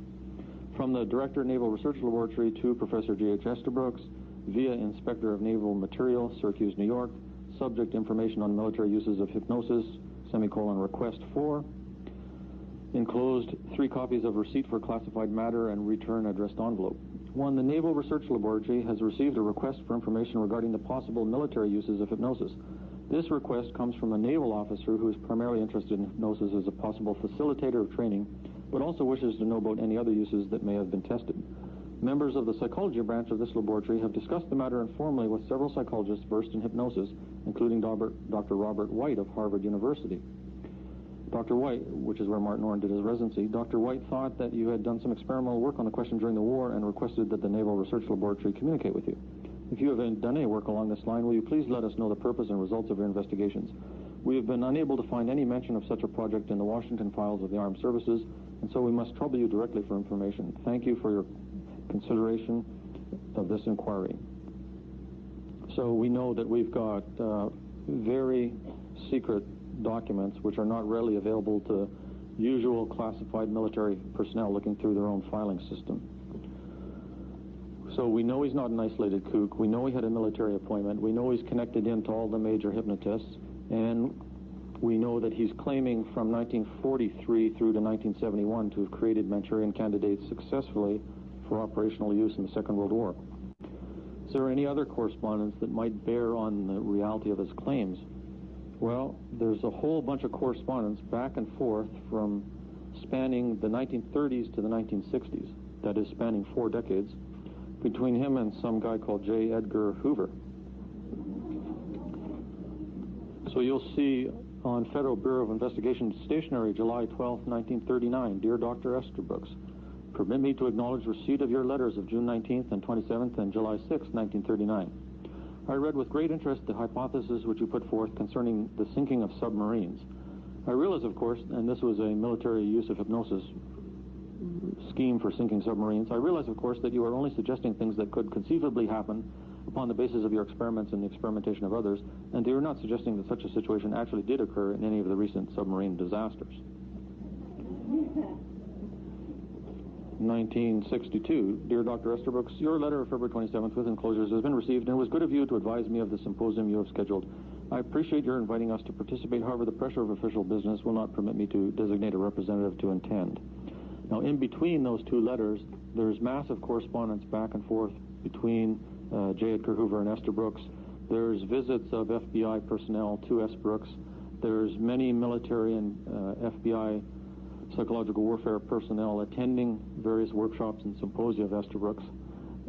From the Director Naval Research Laboratory to Professor J.H. Esterbrook, via Inspector of Naval Material, Syracuse, New York. Subject information on military uses of hypnosis, semicolon, request for. Enclosed 3 copies of receipt for classified matter and return addressed envelope. 1. The Naval Research Laboratory has received a request for information regarding the possible military uses of hypnosis. This request comes from a naval officer who is primarily interested in hypnosis as a possible facilitator of training, but also wishes to know about any other uses that may have been tested. Members of the psychology branch of this laboratory have discussed the matter informally with several psychologists versed in hypnosis, including Dr. Robert White of Harvard University. Dr. White, which is where Martin Orne did his residency, Dr. White thought that you had done some experimental work on the question during the war and requested that the Naval Research Laboratory communicate with you. If you have done any work along this line, will you please let us know the purpose and results of your investigations? We have been unable to find any mention of such a project in the Washington files of the Armed Services, and so we must trouble you directly for information. Thank you for your consideration of this inquiry. So we know that we've got very secret documents which are not readily available to usual classified military personnel looking through their own filing system. So we know he's not an isolated kook. We know he had a military appointment. We know he's connected into all the major hypnotists. And we know that he's claiming from 1943 through to 1971 to have created Manchurian candidates successfully for operational use in the Second World War. Is there any other correspondence that might bear on the reality of his claims? Well, there's a whole bunch of correspondence back and forth from spanning the 1930s to the 1960s, that is spanning 4 decades, between him and some guy called J. Edgar Hoover. So you'll see on Federal Bureau of Investigation stationery, July 12, 1939, Dear Dr. Esterbrook, permit me to acknowledge receipt of your letters of June 19th and 27th and July 6, 1939. I read with great interest the hypothesis which you put forth concerning the sinking of submarines. I realize, of course, and this was a military use of hypnosis scheme for sinking submarines, I realize, of course, that you are only suggesting things that could conceivably happen upon the basis of your experiments and the experimentation of others, and you're not suggesting that such a situation actually did occur in any of the recent submarine disasters. 1962. Dear Dr. Estabrooks, your letter of February 27th with enclosures has been received, and it was good of you to advise me of the symposium you have scheduled. I appreciate your inviting us to participate. However, the pressure of official business will not permit me to designate a representative to attend. Now, in between those two letters, there's massive correspondence back and forth between J. Edgar Hoover and Esther Brooks. There's visits of FBI personnel to S. Brooks. There's many military and FBI psychological warfare personnel attending various workshops and symposia of Esther Brooks.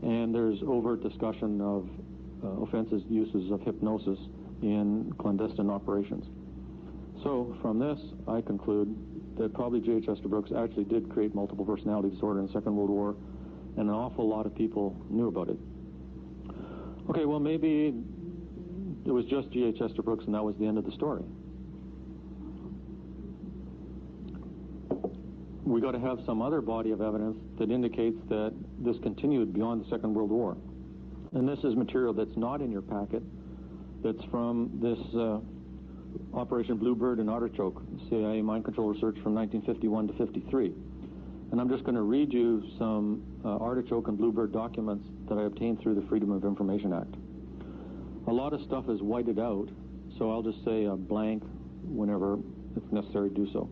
And there's overt discussion of offenses, uses of hypnosis in clandestine operations. So from this, I conclude that probably J.H. Estabrooks actually did create multiple personality disorder in the Second World War, and an awful lot of people knew about it. Okay, well, maybe it was just J.H. Estabrooks and that was the end of the story. We got to have some other body of evidence that indicates that this continued beyond the Second World War. And this is material that's not in your packet, that's from this Operation Bluebird and Artichoke, CIA mind control research from 1951 to 53. And I'm just going to read you some Artichoke and Bluebird documents that I obtained through the Freedom of Information Act. A lot of stuff is whited out, so I'll just say a blank whenever it's necessary to do so.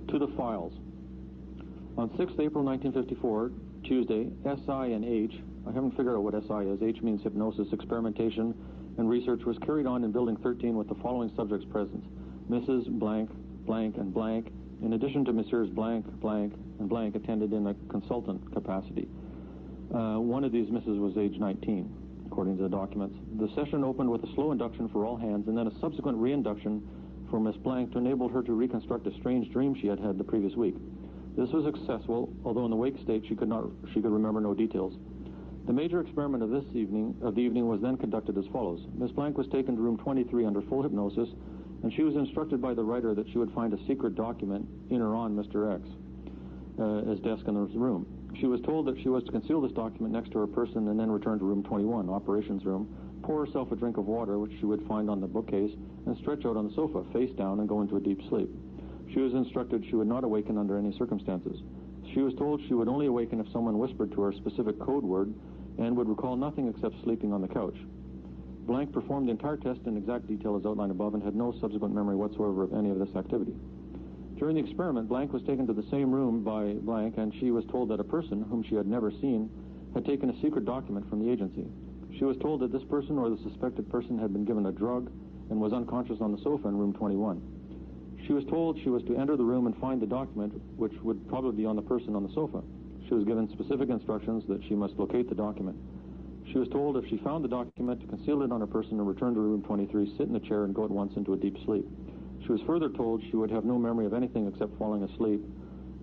To the files. On 6th April 1954, Tuesday, SI and H, I haven't figured out what SI is, H means hypnosis, experimentation, and research was carried on in Building 13 with the following subjects present: Mrs. Blank, Blank, and Blank, in addition to Messrs. Blank, Blank, and Blank attended in a consultant capacity. One of these misses was age 19, according to the documents. The session opened with a slow induction for all hands and then a subsequent reinduction for Miss Blank to enable her to reconstruct a strange dream she had had the previous week. This was successful, although in the wake state she could remember no details. The major experiment of the evening was then conducted as follows. Miss Blank was taken to room 23 under full hypnosis, and she was instructed by the writer that she would find a secret document in or on Mr. X, his desk in the room. She was told that she was to conceal this document next to her person and then return to room 21, operations room, pour herself a drink of water, which she would find on the bookcase, and stretch out on the sofa, face down, and go into a deep sleep. She was instructed she would not awaken under any circumstances. She was told she would only awaken if someone whispered to her a specific code word and would recall nothing except sleeping on the couch. Blank performed the entire test in exact detail as outlined above and had no subsequent memory whatsoever of any of this activity. During the experiment, Blank was taken to the same room by Blank, and she was told that a person, whom she had never seen, had taken a secret document from the agency. She was told that this person or the suspected person had been given a drug and was unconscious on the sofa in room 21. She was told she was to enter the room and find the document, which would probably be on the person on the sofa. She was given specific instructions that she must locate the document. She was told if she found the document to conceal it on her person and return to room 23, sit in the chair and go at once into a deep sleep. She was further told she would have no memory of anything except falling asleep.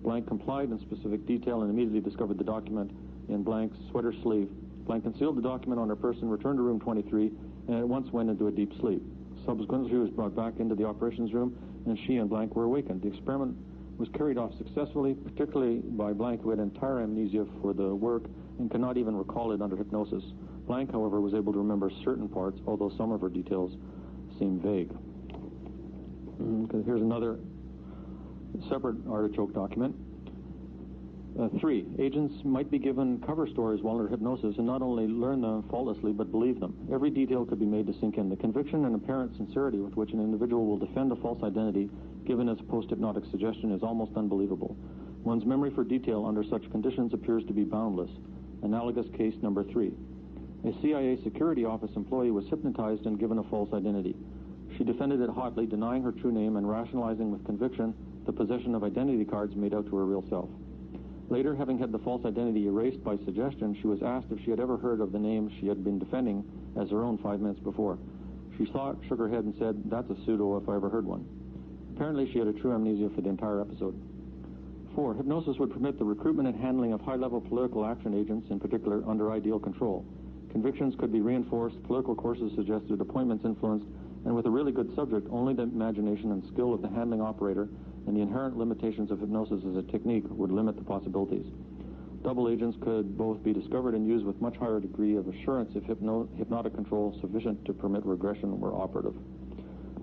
Blank complied in specific detail and immediately discovered the document in Blank's sweater sleeve. Blank concealed the document on her person, returned to room 23, and at once went into a deep sleep. Subsequently, she was brought back into the operations room, and she and Blank were awakened. The experiment was carried off successfully, particularly by Blank, who had entire amnesia for the work and could not even recall it under hypnosis. Blank, however, was able to remember certain parts, although some of her details seem vague. Okay, here's another separate Artichoke document. 3. Agents might be given cover stories while under hypnosis and not only learn them faultlessly, but believe them. Every detail could be made to sink in. The conviction and apparent sincerity with which an individual will defend a false identity given as post-hypnotic suggestion is almost unbelievable. One's memory for detail under such conditions appears to be boundless. Analogous case number 3. A CIA security office employee was hypnotized and given a false identity. She defended it hotly, denying her true name and rationalizing with conviction the possession of identity cards made out to her real self. Later, having had the false identity erased by suggestion, she was asked if she had ever heard of the name she had been defending as her own 5 minutes before. She thought, shook her head, and said, "That's a pseudo if I ever heard one." Apparently, she had a true amnesia for the entire episode. 4. Hypnosis would permit the recruitment and handling of high-level political action agents, in particular, under ideal control. Convictions could be reinforced, political courses suggested, appointments influenced, and with a really good subject, only the imagination and skill of the handling operator and the inherent limitations of hypnosis as a technique would limit the possibilities. Double agents could both be discovered and used with much higher degree of assurance if hypnotic control sufficient to permit regression were operative.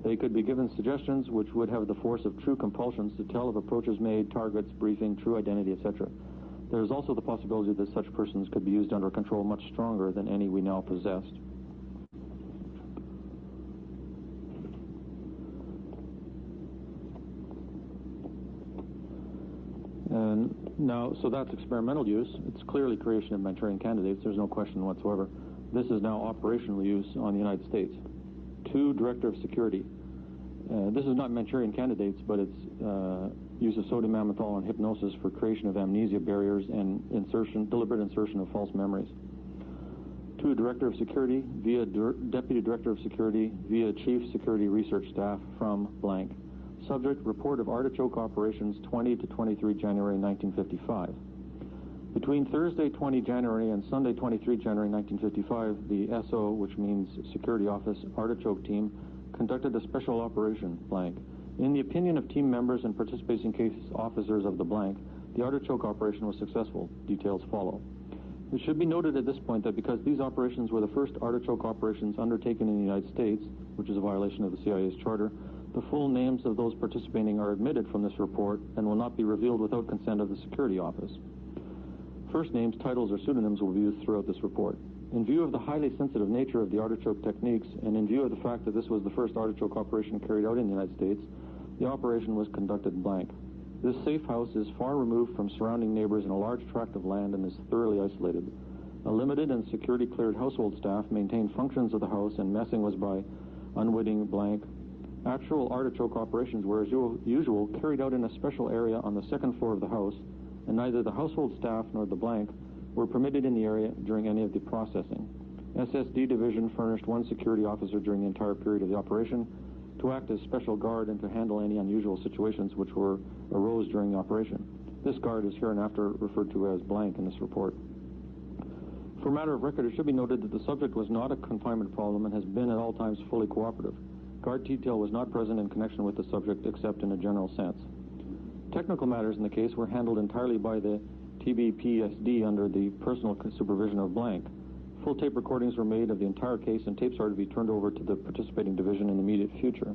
They could be given suggestions which would have the force of true compulsions to tell of approaches made, targets, briefing, true identity, etc. There is also the possibility that such persons could be used under control much stronger than any we now possessed. And now, so that's experimental use. It's clearly creation of Manchurian candidates. There's no question whatsoever. This is now operational use on the United States. 2, Director of Security. This is not Manchurian candidates, but it's use of sodium amytal and hypnosis for creation of amnesia barriers and deliberate insertion of false memories. 2, Director of Security via Deputy Director of Security via Chief Security Research Staff from blank. Subject, report of artichoke operations 20 to 23 January 1955. Between Thursday 20 January and Sunday 23 January 1955, the SO, which means Security Office Artichoke Team, conducted a special operation blank. In the opinion of team members and participating case officers of the blank, the artichoke operation was successful. Details follow. It should be noted at this point that because these operations were the first artichoke operations undertaken in the United States, which is a violation of the CIA's charter, the full names of those participating are omitted from this report and will not be revealed without consent of the Security Office. First names, titles, or pseudonyms will be used throughout this report. In view of the highly sensitive nature of the artichoke techniques, and in view of the fact that this was the first artichoke operation carried out in the United States, the operation was conducted blank. This safe house is far removed from surrounding neighbors in a large tract of land and is thoroughly isolated. A limited and security-cleared household staff maintained functions of the house, and messing was by unwitting blank. Actual artichoke operations were, as usual, carried out in a special area on the second floor of the house, and neither the household staff nor the blank were permitted in the area during any of the processing. SSD Division furnished 1 security officer during the entire period of the operation to act as special guard and to handle any unusual situations which arose during the operation. This guard is hereinafter referred to as blank in this report. For matter of record, it should be noted that the subject was not a confinement problem and has been at all times fully cooperative. Guard detail was not present in connection with the subject except in a general sense. Technical matters in the case were handled entirely by the TBPSD under the personal supervision of blank. Full tape recordings were made of the entire case, and tapes are to be turned over to the participating division in the immediate future.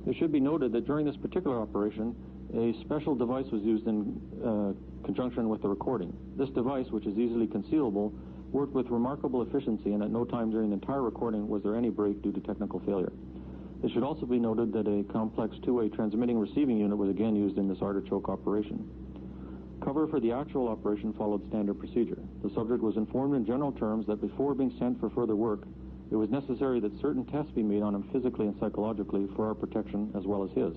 It should be noted that during this particular operation, a special device was used in conjunction with the recording. This device, which is easily concealable, worked with remarkable efficiency, and at no time during the entire recording was there any break due to technical failure. It should also be noted that a complex two-way transmitting-receiving unit was again used in this artichoke operation. Cover for the actual operation followed standard procedure. The subject was informed in general terms that before being sent for further work, it was necessary that certain tests be made on him physically and psychologically for our protection as well as his.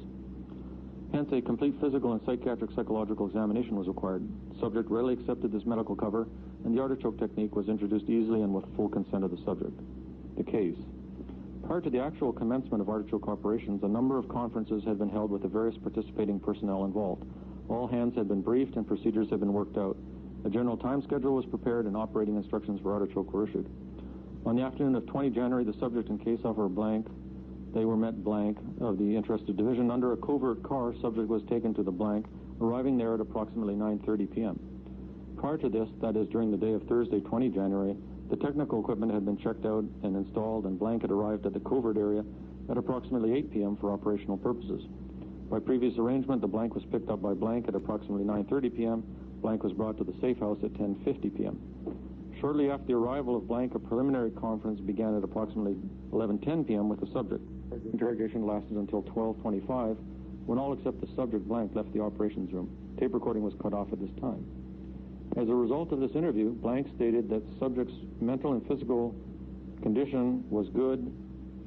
Hence, a complete physical and psychiatric psychological examination was required. The subject readily accepted this medical cover, and the artichoke technique was introduced easily and with full consent of the subject. The case. Prior to the actual commencement of artichoke operations, a number of conferences had been held with the various participating personnel involved. All hands had been briefed and procedures had been worked out. A general time schedule was prepared and operating instructions for artichoke were issued. On the afternoon of 20 January, the subject and case officer blank, they were met blank of the interested division. Under a covert car, subject was taken to the blank, arriving there at approximately 9:30 p.m. Prior to this, that is during the day of Thursday, 20 January, the technical equipment had been checked out and installed, and blank had arrived at the covert area at approximately 8 p.m. for operational purposes. By previous arrangement, the blank was picked up by blank at approximately 9:30 p.m. Blank was brought to the safe house at 10:50 p.m. Shortly after the arrival of blank, a preliminary conference began at approximately 11:10 p.m. with the subject. Interrogation lasted until 12:25, when all except the subject blank left the operations room. Tape recording was cut off at this time. As a result of this interview, blank stated that the subject's mental and physical condition was good,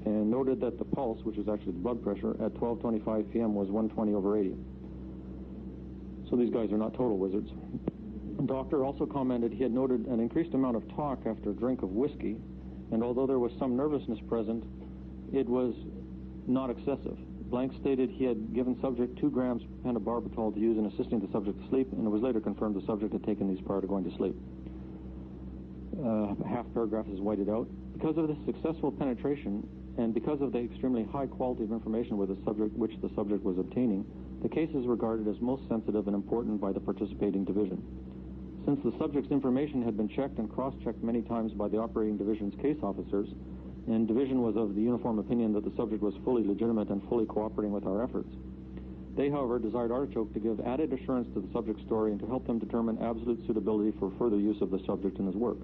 and noted that the pulse, which is actually the blood pressure, at 12:25 p.m. was 120/80. So these guys are not total wizards. The doctor also commented he had noted an increased amount of talk after a drink of whiskey, and although there was some nervousness present, it was not excessive. Blank stated he had given subject 2 grams pentobarbital to use in assisting the subject to sleep, and it was later confirmed the subject had taken these prior to going to sleep. Half paragraph is whited out. Because of this successful penetration, and because of the extremely high quality of information with the subject, which the subject was obtaining, the case is regarded as most sensitive and important by the participating division. Since the subject's information had been checked and cross-checked many times by the operating division's case officers, and division was of the uniform opinion that the subject was fully legitimate and fully cooperating with our efforts. They, however, desired Artichoke to give added assurance to the subject's story and to help them determine absolute suitability for further use of the subject in his work.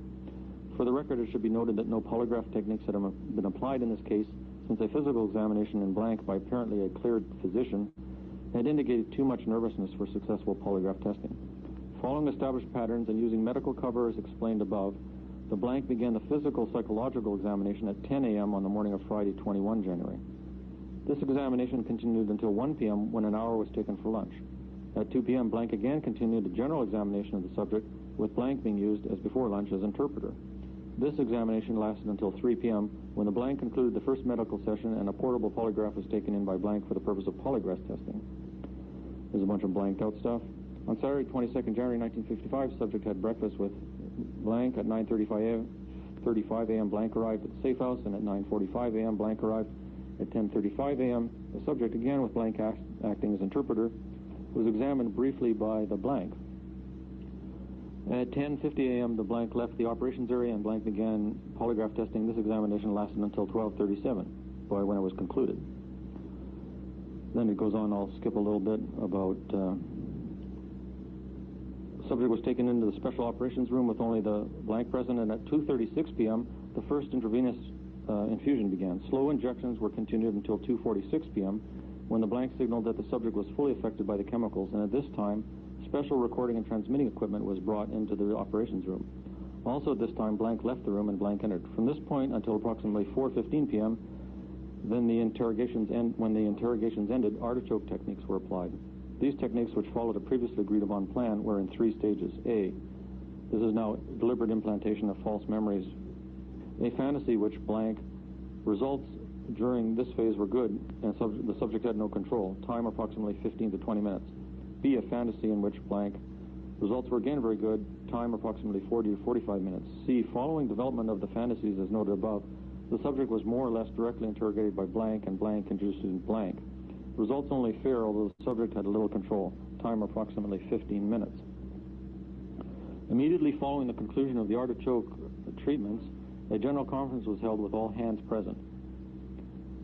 For the record, it should be noted that no polygraph techniques had been applied in this case, since a physical examination in blank by apparently a cleared physician had indicated too much nervousness for successful polygraph testing. Following established patterns and using medical cover as explained above, the blank began the physical psychological examination at 10 a.m. on the morning of Friday, 21 January. This examination continued until 1 p.m. when an hour was taken for lunch. At 2 p.m., blank again continued the general examination of the subject, with blank being used as before lunch as interpreter. This examination lasted until 3 p.m. when the blank concluded the first medical session and a portable polygraph was taken in by blank for the purpose of polygraph testing. There's a bunch of blanked out stuff. On Saturday, 22nd January 1955, subject had breakfast with blank at 9:35 a.m. Blank arrived at the safe house, and at 9:45 a.m. blank arrived. At 10:35 a.m., the subject, again with blank acting as interpreter, was examined briefly by the blank. At 10:50 a.m., the blank left the operations area and blank began polygraph testing. This examination lasted until 12:37, by when it was concluded. Then it goes on, I'll skip a little bit, about subject was taken into the special operations room with only the blank present, and at 2:36 p.m., the first intravenous infusion began. Slow injections were continued until 2:46 p.m., when the blank signaled that the subject was fully affected by the chemicals, and at this time, special recording and transmitting equipment was brought into the operations room. Also at this time, blank left the room and blank entered. From this point until approximately 4:15 p.m., when the interrogations ended, artichoke techniques were applied. These techniques, which followed a previously agreed upon plan, were in 3 stages. A, this is now deliberate implantation of false memories. A fantasy which blank results during this phase were good, and the subject had no control. Time approximately 15 to 20 minutes. B, a fantasy in which blank results were again very good. Time approximately 40 to 45 minutes. C, following development of the fantasies as noted above, the subject was more or less directly interrogated by blank, and blank induced in blank. Results only fair, although the subject had little control. Time approximately 15 minutes. Immediately following the conclusion of the artichoke treatments, a general conference was held with all hands present.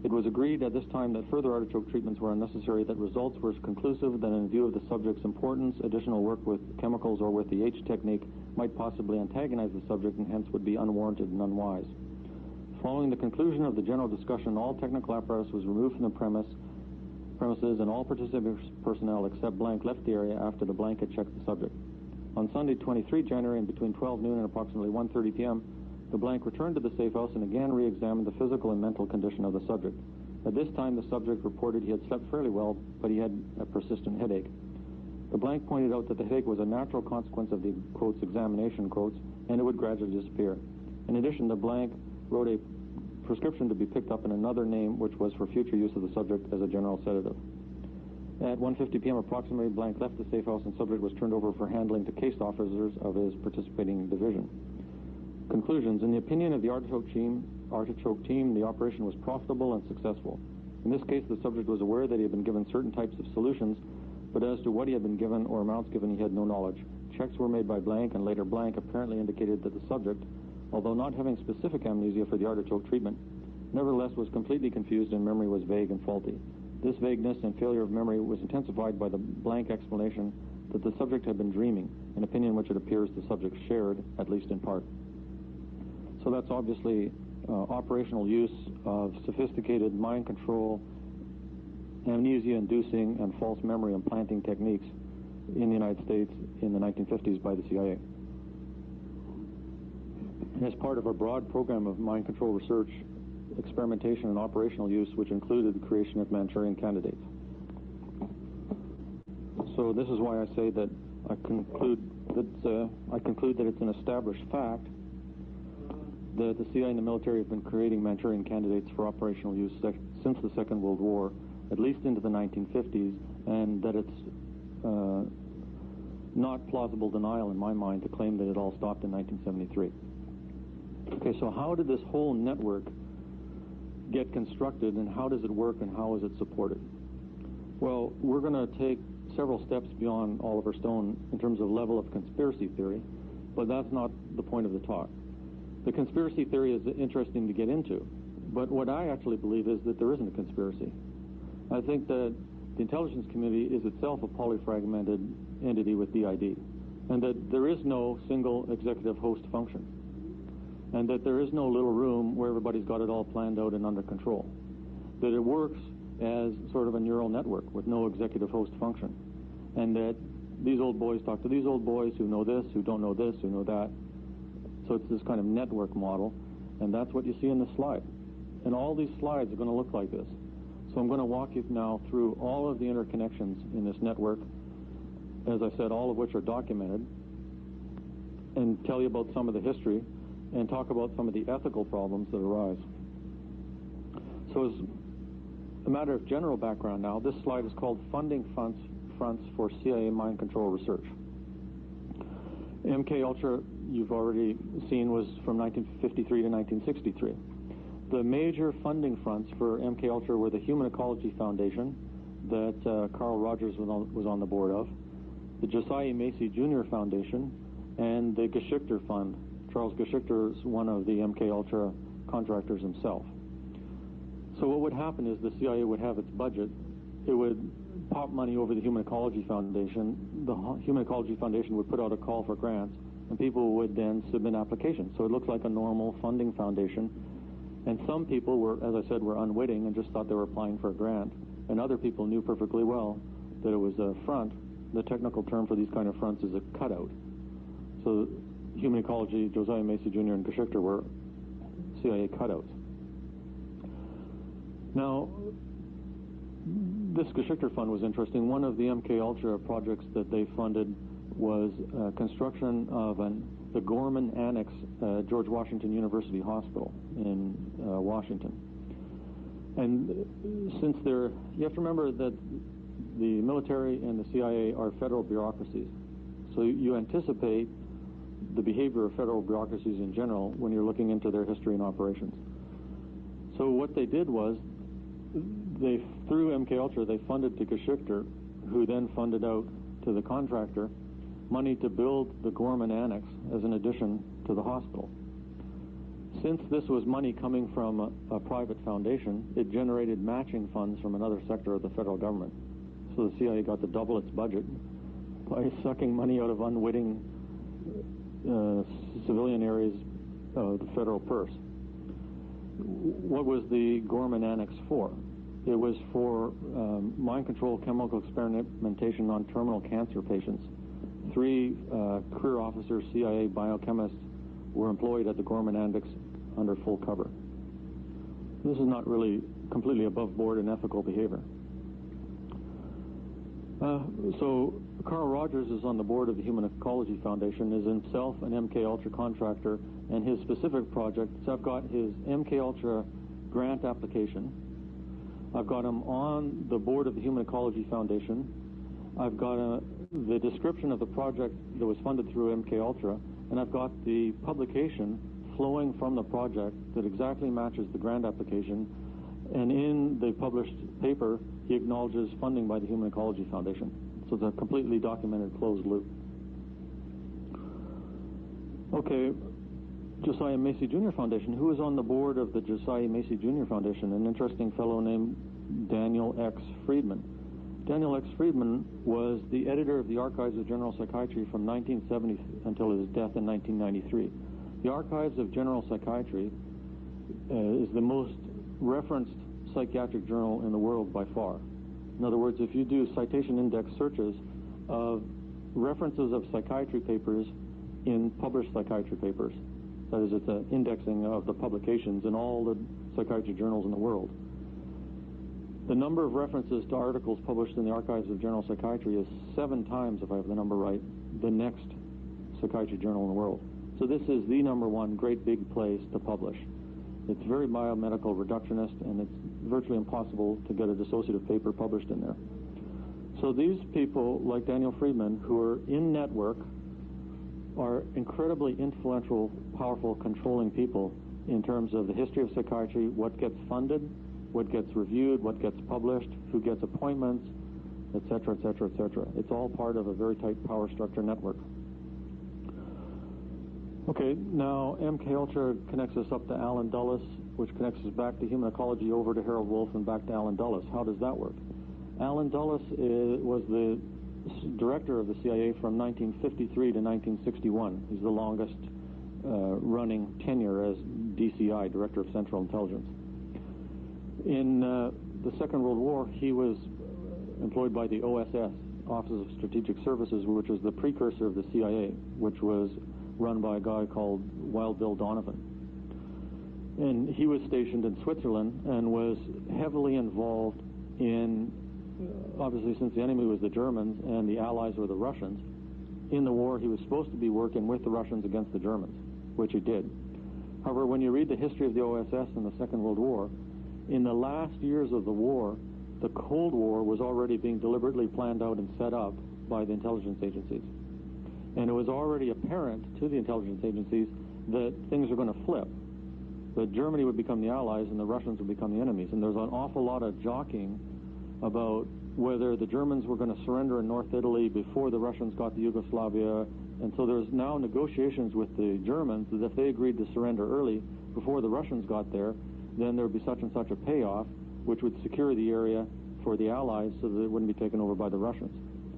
It was agreed at this time that further artichoke treatments were unnecessary, that results were conclusive, that in view of the subject's importance, additional work with chemicals or with the H technique might possibly antagonize the subject and hence would be unwarranted and unwise. Following the conclusion of the general discussion, all technical apparatus was removed from the premises, and all participating personnel except blank left the area after the blank had checked the subject. On Sunday, 23 January, and between 12 noon and approximately 1:30 p.m., the blank returned to the safe house and again re-examined the physical and mental condition of the subject. At this time, the subject reported he had slept fairly well, but he had a persistent headache. The blank pointed out that the headache was a natural consequence of the, quotes, examination, quotes, and it would gradually disappear. In addition, the blank wrote a prescription to be picked up in another name, which was for future use of the subject as a general sedative. At 1:50 p.m. approximately, blank left the safe house and subject was turned over for handling to case officers of his participating division. Conclusions. In the opinion of the artichoke team, the operation was profitable and successful. In this case, the subject was aware that he had been given certain types of solutions, but as to what he had been given or amounts given, he had no knowledge. Checks were made by blank, and later blank apparently indicated that the subject, although not having specific amnesia for the artichoke treatment, nevertheless was completely confused and memory was vague and faulty. This vagueness and failure of memory was intensified by the blank explanation that the subject had been dreaming, an opinion which it appears the subject shared, at least in part. So that's obviously operational use of sophisticated mind control, amnesia-inducing, and false memory implanting techniques in the United States in the 1950s by the CIA. As part of a broad program of mind control research, experimentation, and operational use, which included the creation of Manchurian candidates. So this is why I say that I conclude that it's an established fact that the CIA and the military have been creating Manchurian candidates for operational use since the Second World War, at least into the 1950s, and that it's not plausible denial in my mind to claim that it all stopped in 1973. Okay, so how did this whole network get constructed, and how does it work, and how is it supported? Well, we're going to take several steps beyond Oliver Stone in terms of level of conspiracy theory, but that's not the point of the talk. The conspiracy theory is interesting to get into, but what I actually believe is that there isn't a conspiracy. I think that the intelligence community is itself a polyfragmented entity with DID, and that there is no single executive host function, and that there is no little room where everybody's got it all planned out and under control, that it works as sort of a neural network with no executive host function, and that these old boys talk to these old boys who know this, who don't know this, who know that. So it's this kind of network model, and that's what you see in the slide. And all these slides are going to look like this. So I'm going to walk you now through all of the interconnections in this network, as I said, all of which are documented, and tell you about some of the history, and talk about some of the ethical problems that arise. So as a matter of general background now, this slide is called Funding Fronts for CIA Mind Control Research. MKUltra, you've already seen, was from 1953 to 1963. The major funding fronts for MKUltra were the Human Ecology Foundation that Carl Rogers was on the board of, the Josiah Macy Jr. Foundation, and the Geschichter Fund. Charles Geschichter is one of the MKUltra contractors himself. So what would happen is the CIA would have its budget. It would pop money over the Human Ecology Foundation. The Human Ecology Foundation would put out a call for grants, and people would then submit applications. So it looks like a normal funding foundation. And some people were, as I said, were unwitting and just thought they were applying for a grant. And other people knew perfectly well that it was a front. The technical term for these kind of fronts is a cutout. So Human Ecology, Josiah Macy Jr. and Geschichter were CIA cutouts. Now, this Geschichter Fund was interesting. One of the MKUltra projects that they funded was construction of the Gorman Annex George Washington University Hospital in Washington. And since you have to remember that the military and the CIA are federal bureaucracies. So you anticipate the behavior of federal bureaucracies in general when you're looking into their history and operations. So what they did was, through MKUltra, they funded to Geschichter, who then funded out to the contractor money to build the Gorman Annex as an addition to the hospital. Since this was money coming from a private foundation, it generated matching funds from another sector of the federal government. So the CIA got to double its budget by sucking money out of unwitting civilian areas of the federal purse. What was the Gorman Annex for? It was for mind control chemical experimentation on terminal cancer patients. 3 career officers, CIA biochemists, were employed at the Gorman Annex under full cover. This is not really completely above board and ethical behavior. So Carl Rogers is on the board of the Human Ecology Foundation, is himself an MKUltra contractor, and his specific project, so I've got his MKUltra grant application. I've got him on the board of the Human Ecology Foundation. I've got the description of the project that was funded through MKUltra, and I've got the publication flowing from the project that exactly matches the grant application, and in the published paper, he acknowledges funding by the Human Ecology Foundation. So it's a completely documented closed loop. Okay, Josiah Macy Jr. Foundation. Who is on the board of the Josiah Macy Jr. Foundation? An interesting fellow named Daniel X. Friedman. Daniel X. Friedman was the editor of the Archives of General Psychiatry from 1970 until his death in 1993. The Archives of General Psychiatry is the most referenced psychiatric journal in the world by far. In other words, if you do citation index searches of references of psychiatry papers in published psychiatry papers, that is, it's an indexing of the publications in all the psychiatry journals in the world, the number of references to articles published in the Archives of General Psychiatry is 7 times, if I have the number right, the next psychiatry journal in the world. So this is the #1 great big place to publish. It's very biomedical reductionist, and it's virtually impossible to get a dissociative paper published in there. So these people, like Daniel Friedman, who are in network, are incredibly influential, powerful, controlling people in terms of the history of psychiatry, what gets funded, what gets reviewed, what gets published, who gets appointments, etc., etc., etc. It's all part of a very tight power structure network. Okay, now MK Ultra connects us up to Alan Dulles, which connects us back to human ecology, over to Harold Wolff, and back to Alan Dulles. How does that work? Alan Dulles was the director of the CIA from 1953 to 1961. He's the longest running tenure as DCI, Director of Central Intelligence. In the Second World War, he was employed by the OSS, Office of Strategic Services, which was the precursor of the CIA, which was run by a guy called Wild Bill Donovan. And he was stationed in Switzerland and was heavily involved in, obviously since the enemy was the Germans and the Allies were the Russians, in the war he was supposed to be working with the Russians against the Germans, which he did. However, when you read the history of the OSS in the Second World War, in the last years of the war, the Cold War was already being deliberately planned out and set up by the intelligence agencies. And it was already apparent to the intelligence agencies that things are going to flip, that Germany would become the Allies and the Russians would become the enemies. And there's an awful lot of jockeying about whether the Germans were going to surrender in North Italy before the Russians got to Yugoslavia. And so there's now negotiations with the Germans that if they agreed to surrender early before the Russians got there, then there would be such and such a payoff, which would secure the area for the Allies so that it wouldn't be taken over by the Russians.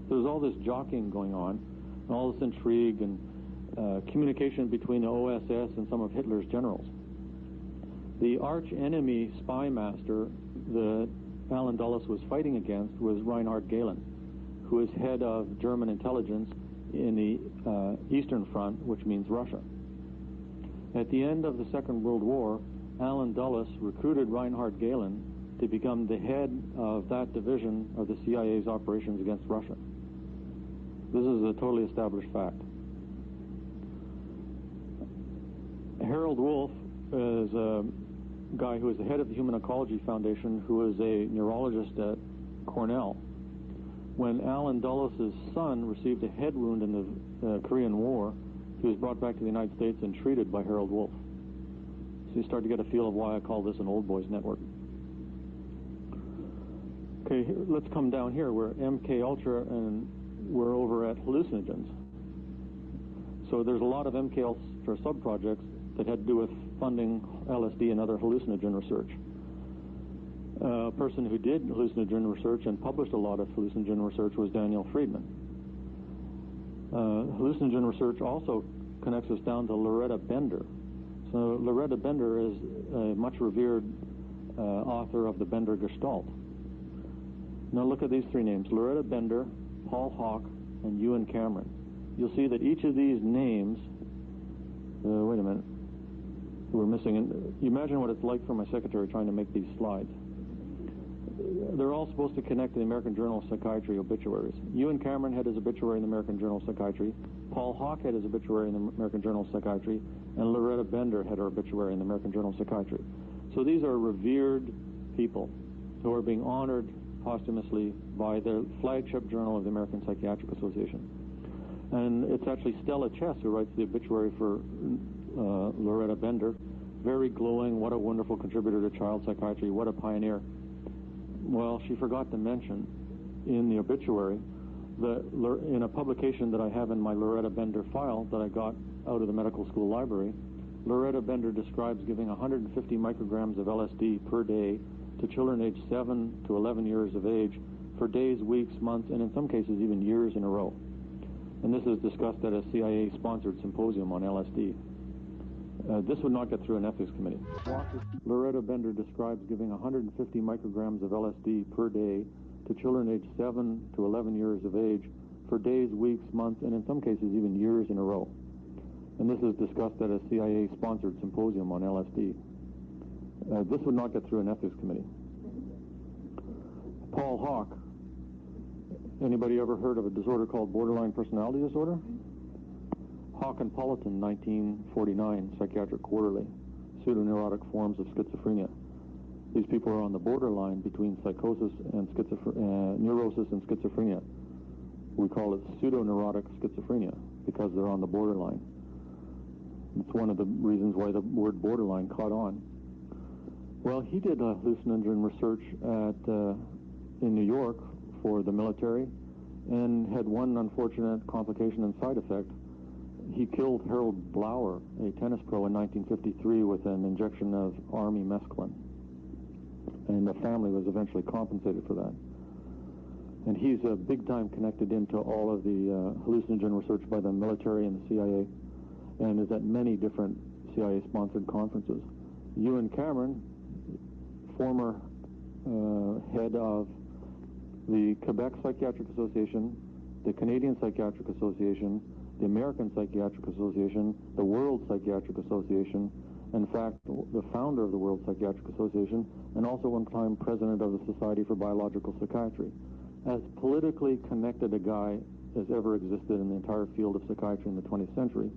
There's all this jockeying going on, and all this intrigue and communication between the OSS and some of Hitler's generals. The arch-enemy spy master that Alan Dulles was fighting against was Reinhard Gehlen, who was head of German intelligence in the Eastern Front, which means Russia. At the end of the Second World War, Alan Dulles recruited Reinhard Gehlen to become the head of that division of the CIA's operations against Russia. This is a totally established fact. Harold Wolff is a guy who was the head of the Human Ecology Foundation, who was a neurologist at Cornell. When Alan Dulles' son received a head wound in the Korean War, he was brought back to the United States and treated by Harold Wolff. So you start to get a feel of why I call this an old boys network. Okay, let's come down here. We're MK Ultra and we're over at hallucinogens. So there's a lot of MK Ultra sub-projects that had to do with funding LSD and other hallucinogen research. A person who did hallucinogen research and published a lot of hallucinogen research was Daniel Friedman. Hallucinogen research also connects us down to Loretta Bender. So Loretta Bender is a much revered author of the Bender Gestalt. Now look at these three names: Loretta Bender, Paul Hawk, and Ewan Cameron. You'll see that each of these names, wait a minute, we're missing, you imagine what it's like for my secretary trying to make these slides. They're all supposed to connect to the American Journal of Psychiatry obituaries. Ewan Cameron had his obituary in the American Journal of Psychiatry, Paul Hawk had his obituary in the American Journal of Psychiatry, and Loretta Bender had her obituary in the American Journal of Psychiatry. So these are revered people who are being honored posthumously by the flagship journal of the American Psychiatric Association. And it's actually Stella Chess who writes the obituary for Loretta Bender. Very glowing, what a wonderful contributor to child psychiatry, what a pioneer. Well, she forgot to mention in the obituary that in a publication that I have in my Loretta Bender file that I got out of the medical school library, Loretta Bender describes giving 150 micrograms of LSD per day to children aged 7 to 11 years of age for days, weeks, months, and in some cases even years in a row. And this is discussed at a CIA-sponsored symposium on LSD. This would not get through an ethics committee. Loretta Bender describes giving 150 micrograms of LSD per day to children aged 7 to 11 years of age for days, weeks, months, and in some cases even years in a row. And this is discussed at a CIA-sponsored symposium on LSD. This would not get through an ethics committee. Paul Hawk. Anybody ever heard of a disorder called borderline personality disorder? Hawk and Politan, 1949, Psychiatric Quarterly, pseudoneurotic forms of schizophrenia. These people are on the borderline between psychosis and neurosis and schizophrenia. We call it pseudoneurotic schizophrenia because they're on the borderline. It's one of the reasons why the word borderline caught on. Well, he did hallucinogen research in New York for the military and had one unfortunate complication and side effect. He killed Harold Blower, a tennis pro, in 1953 with an injection of Army mescaline. And the family was eventually compensated for that. And he's big time connected into all of the hallucinogen research by the military and the CIA, and is at many different CIA-sponsored conferences. Ewan Cameron, former head of the Quebec Psychiatric Association, the Canadian Psychiatric Association, the American Psychiatric Association, the World Psychiatric Association, in fact, the founder of the World Psychiatric Association, and also one time president of the Society for Biological Psychiatry. As politically connected a guy as ever existed in the entire field of psychiatry in the 20th century,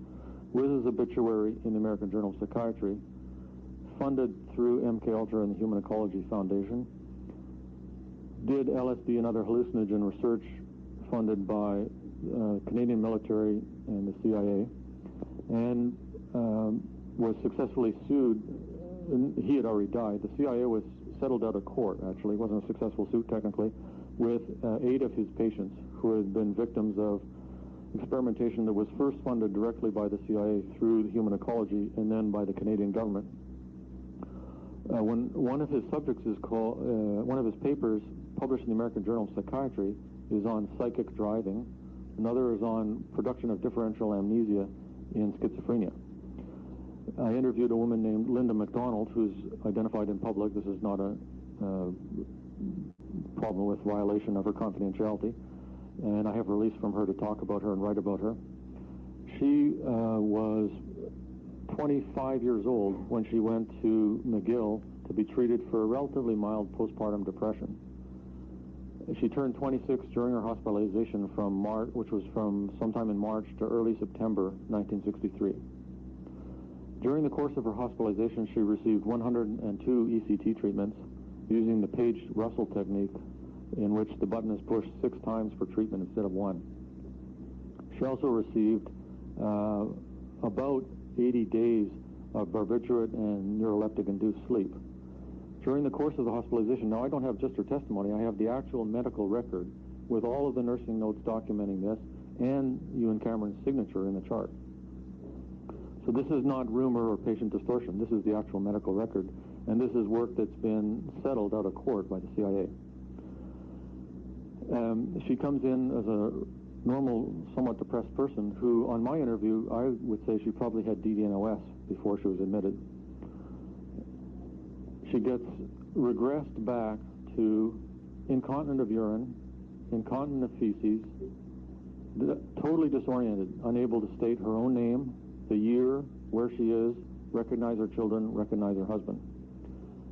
with his obituary in the American Journal of Psychiatry, funded through MKUltra and the Human Ecology Foundation, did LSD and other hallucinogen research funded by Canadian military and the CIA, and was successfully sued. He had already died. The CIA was settled out of court, actually. It wasn't a successful suit technically, with 8 of his patients who had been victims of experimentation that was first funded directly by the CIA through the Human Ecology and then by the Canadian government. When one of his subjects is called, one of his papers published in the American Journal of Psychiatry is on psychic driving. Another is on production of differential amnesia in schizophrenia. I interviewed a woman named Linda McDonald, who's identified in public. This is not a problem with violation of her confidentiality, and I have release from her to talk about her and write about her. She was 25 years old when she went to McGill to be treated for a relatively mild postpartum depression. She turned 26 during her hospitalization from March, which was from sometime in March to early September 1963. During the course of her hospitalization, she received 102 ECT treatments using the Page-Russell technique, in which the button is pushed 6 times for treatment instead of 1. She also received about 80 days of barbiturate and neuroleptic-induced sleep. During the course of the hospitalization, now I don't have just her testimony, I have the actual medical record with all of the nursing notes documenting this and Ewan Cameron's signature in the chart. So this is not rumor or patient distortion. This is the actual medical record, and this is work that's been settled out of court by the CIA. She comes in as a normal, somewhat depressed person who, on my interview, I would say she probably had DDNOS before she was admitted. She gets regressed back to incontinent of urine, incontinent of feces, totally disoriented, unable to state her own name, the year, where she is, recognize her children, recognize her husband.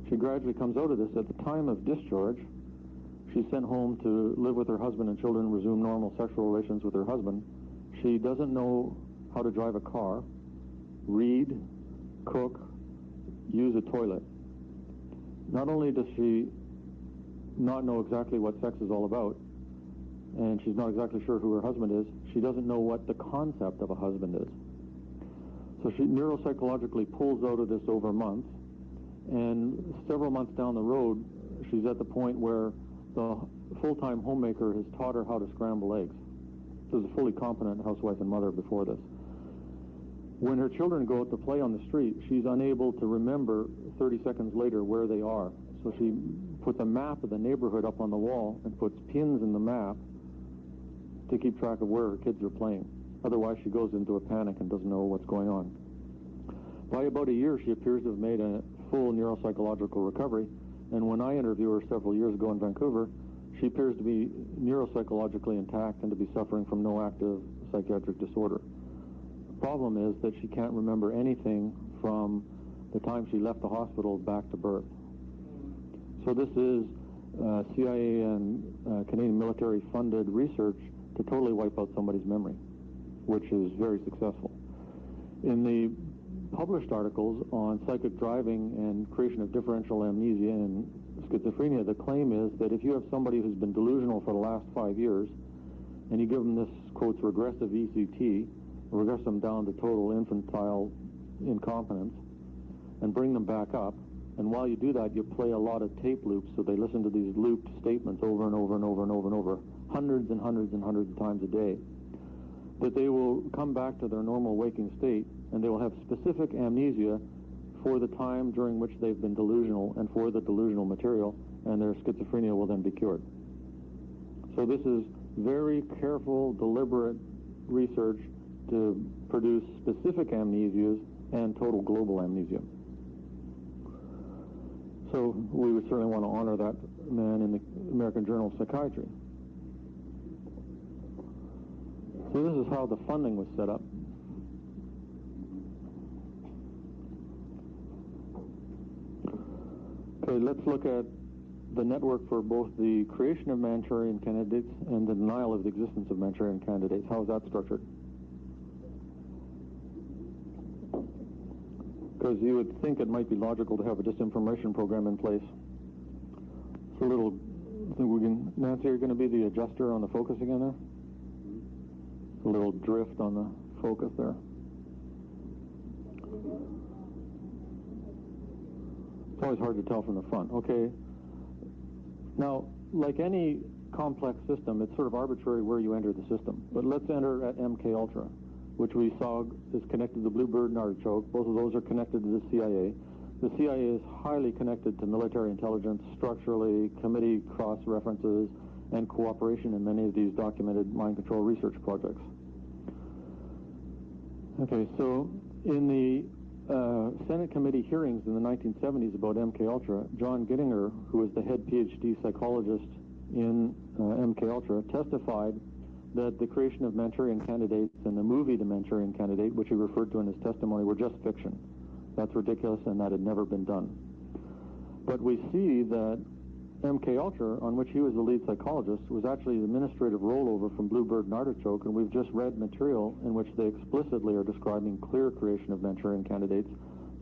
She gradually comes out of this. At the time of discharge, she's sent home to live with her husband and children, resume normal sexual relations with her husband. She doesn't know how to drive a car, read, cook, use a toilet. Not only does she not know exactly what sex is all about, and she's not exactly sure who her husband is, she doesn't know what the concept of a husband is. So she neuropsychologically pulls out of this over months, and several months down the road, she's at the point where the full-time homemaker has taught her how to scramble eggs. She was a fully competent housewife and mother before this. When her children go out to play on the street, she's unable to remember 30 seconds later where they are. So she puts a map of the neighborhood up on the wall and puts pins in the map to keep track of where her kids are playing. Otherwise, she goes into a panic and doesn't know what's going on. By about a year, she appears to have made a full neuropsychological recovery, and when I interviewed her several years ago in Vancouver, she appears to be neuropsychologically intact and to be suffering from no active psychiatric disorder. The problem is that she can't remember anything from the time she left the hospital back to birth. So this is CIA and Canadian military funded research to totally wipe out somebody's memory, which is very successful. In the published articles on psychic driving and creation of differential amnesia and schizophrenia, the claim is that if you have somebody who's been delusional for the last 5 years and you give them this, quotes, regressive ECT, regress them down to total infantile incompetence, and bring them back up, And while you do that, you play a lot of tape loops, so they listen to these looped statements over and over and over and over and over, hundreds and hundreds and hundreds of times a day, that they will come back to their normal waking state, and they will have specific amnesia for the time during which they've been delusional and for the delusional material, and their schizophrenia will then be cured. So this is very careful, deliberate research to produce specific amnesias and total global amnesia. So we would certainly want to honor that man in the American Journal of Psychiatry. So this is how the funding was set up. Okay, let's look at the network for both the creation of Manchurian candidates and the denial of the existence of Manchurian candidates. How is that structured? Because you would think it might be logical to have a disinformation program in place. It's a little, I think we can, Nancy, are you going to be the adjuster on the focus again there? A little drift on the focus there. It's always hard to tell from the front. Okay. Now, like any complex system, it's sort of arbitrary where you enter the system. But let's enter at MK Ultra, which we saw is connected to the Bluebird and Artichoke. Both of those are connected to the CIA. The CIA is highly connected to military intelligence, structurally, committee cross-references, and cooperation in many of these documented mind control research projects. Okay, so in the Senate committee hearings in the 1970s about MK Ultra, John Gittinger, who was the head PhD psychologist in MK Ultra, testified that the creation of Manchurian candidates and the movie The Manchurian Candidate, which he referred to in his testimony, were just fiction. That's ridiculous, and that had never been done. But we see that MK Ultra, on which he was the lead psychologist, was actually the administrative rollover from Bluebird and Artichoke, and we've just read material in which they explicitly are describing clear creation of Manchurian candidates,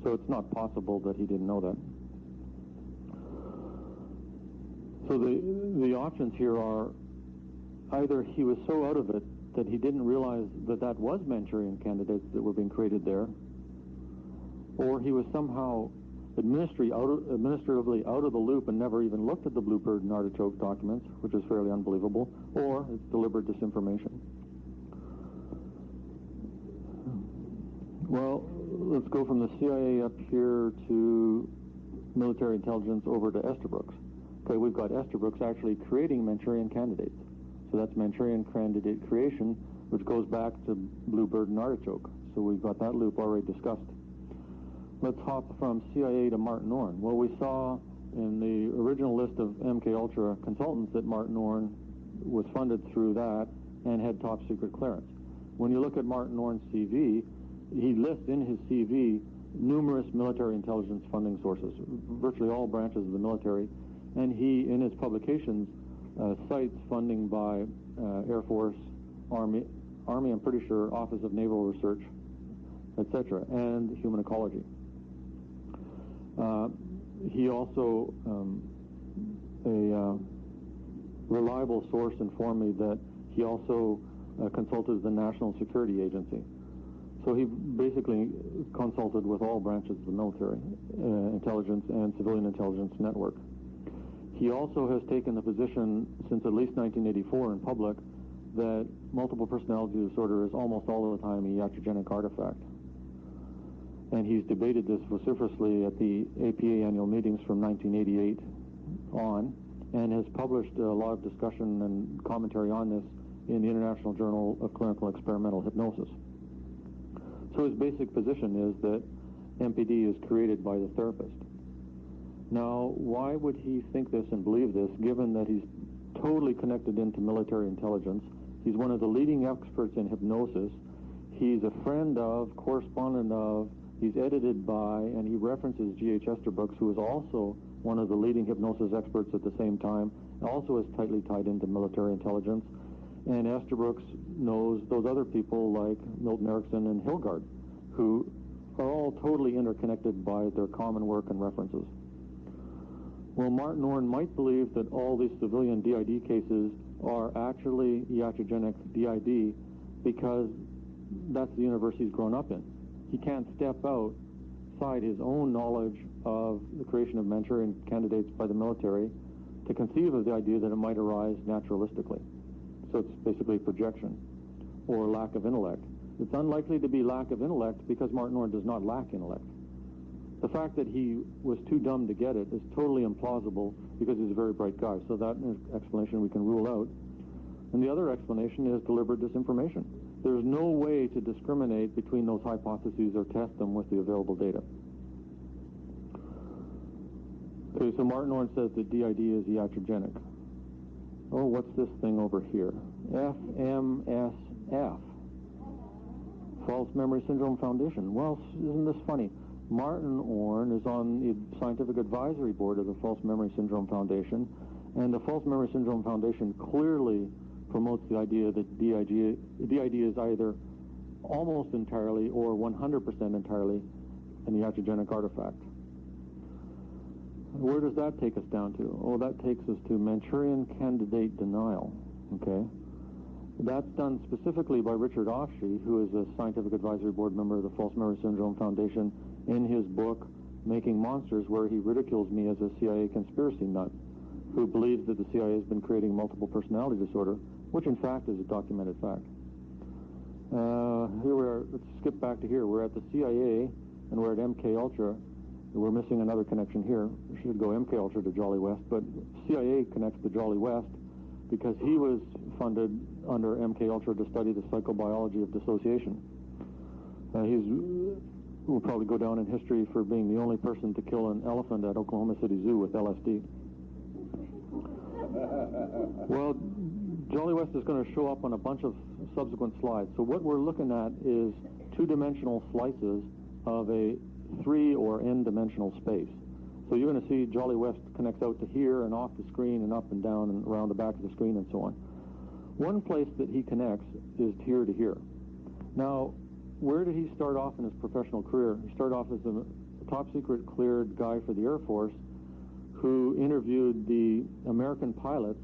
so it's not possible that he didn't know that. So the options here are either he was so out of it that he didn't realize that that was Manchurian candidates that were being created there, or he was somehow administratively out of the loop and never even looked at the Bluebird and Artichoke documents, which is fairly unbelievable, or it's deliberate disinformation. Well, let's go from the CIA up here to military intelligence over to Estabrooks. Okay, we've got Estabrooks actually creating Manchurian candidates. So that's Manchurian candidate creation, which goes back to Bluebird and Artichoke. So we've got that loop already discussed. Let's hop from CIA to Martin Orne. Well, we saw in the original list of MK Ultra consultants that Martin Orne was funded through that and had top secret clearance. When you look at Martin Orne's CV, he lists in his CV numerous military intelligence funding sources, virtually all branches of the military, and he, in his publications, cites funding by Air Force, Army, I'm pretty sure, Office of Naval Research, etc., and human ecology. He also, a reliable source informed me that he also consulted the National Security Agency. So he basically consulted with all branches of the military, intelligence and civilian intelligence network. He also has taken the position since at least 1984 in public that multiple personality disorder is almost all of the time a iatrogenic artifact. And he's debated this vociferously at the APA annual meetings from 1988 on, and has published a lot of discussion and commentary on this in the International Journal of Clinical Experimental Hypnosis. So his basic position is that MPD is created by the therapist. Now, why would he think this and believe this, given that he's totally connected into military intelligence? He's one of the leading experts in hypnosis. He's a friend of, correspondent of, he's edited by, and he references G.H. Estabrooks, who is also one of the leading hypnosis experts at the same time, also is tightly tied into military intelligence. And Estabrooks knows those other people like Milton Erickson and Hilgard, who are all totally interconnected by their common work and references. Well, Martin Orne might believe that all these civilian DID cases are actually iatrogenic DID because that's the universe he's grown up in. He can't step out aside his own knowledge of the creation of Manchurian candidates by the military to conceive of the idea that it might arise naturalistically. So it's basically projection or lack of intellect. It's unlikely to be lack of intellect because Martin Orne does not lack intellect. The fact that he was too dumb to get it is totally implausible because he's a very bright guy. So that explanation we can rule out. And the other explanation is deliberate disinformation. There's no way to discriminate between those hypotheses or test them with the available data. Okay, so Martin Orne says that DID is iatrogenic. Oh, what's this thing over here? FMSF. False Memory Syndrome Foundation. Well, isn't this funny? Martin Orne is on the scientific advisory board of the False Memory Syndrome Foundation, and the False Memory Syndrome Foundation clearly promotes the idea that DID is either almost entirely or 100% entirely an iatrogenic artifact. Where does that take us down to? Oh, that takes us to Manchurian candidate denial, okay? That's done specifically by Richard Offshee, who is a scientific advisory board member of the False Memory Syndrome Foundation, in his book, Making Monsters, where he ridicules me as a CIA conspiracy nut who believes that the CIA has been creating multiple personality disorder, which in fact is a documented fact. Here we are. Let's skip back to here. We're at the CIA, and we're at MK Ultra. We're missing another connection here. We should go MK Ultra to Jolly West, but CIA connects to Jolly West because he was funded under MK Ultra to study the psychobiology of dissociation. Will probably go down in history for being the only person to kill an elephant at Oklahoma City Zoo with LSD. Well, Jolly West is going to show up on a bunch of subsequent slides. So what we're looking at is two-dimensional slices of a three or n-dimensional space. So you're going to see Jolly West connects out to here and off the screen and up and down and around the back of the screen and so on. One place that he connects is here to here. Now, where did he start off in his professional career? He started off as a top-secret cleared guy for the Air Force who interviewed the American pilots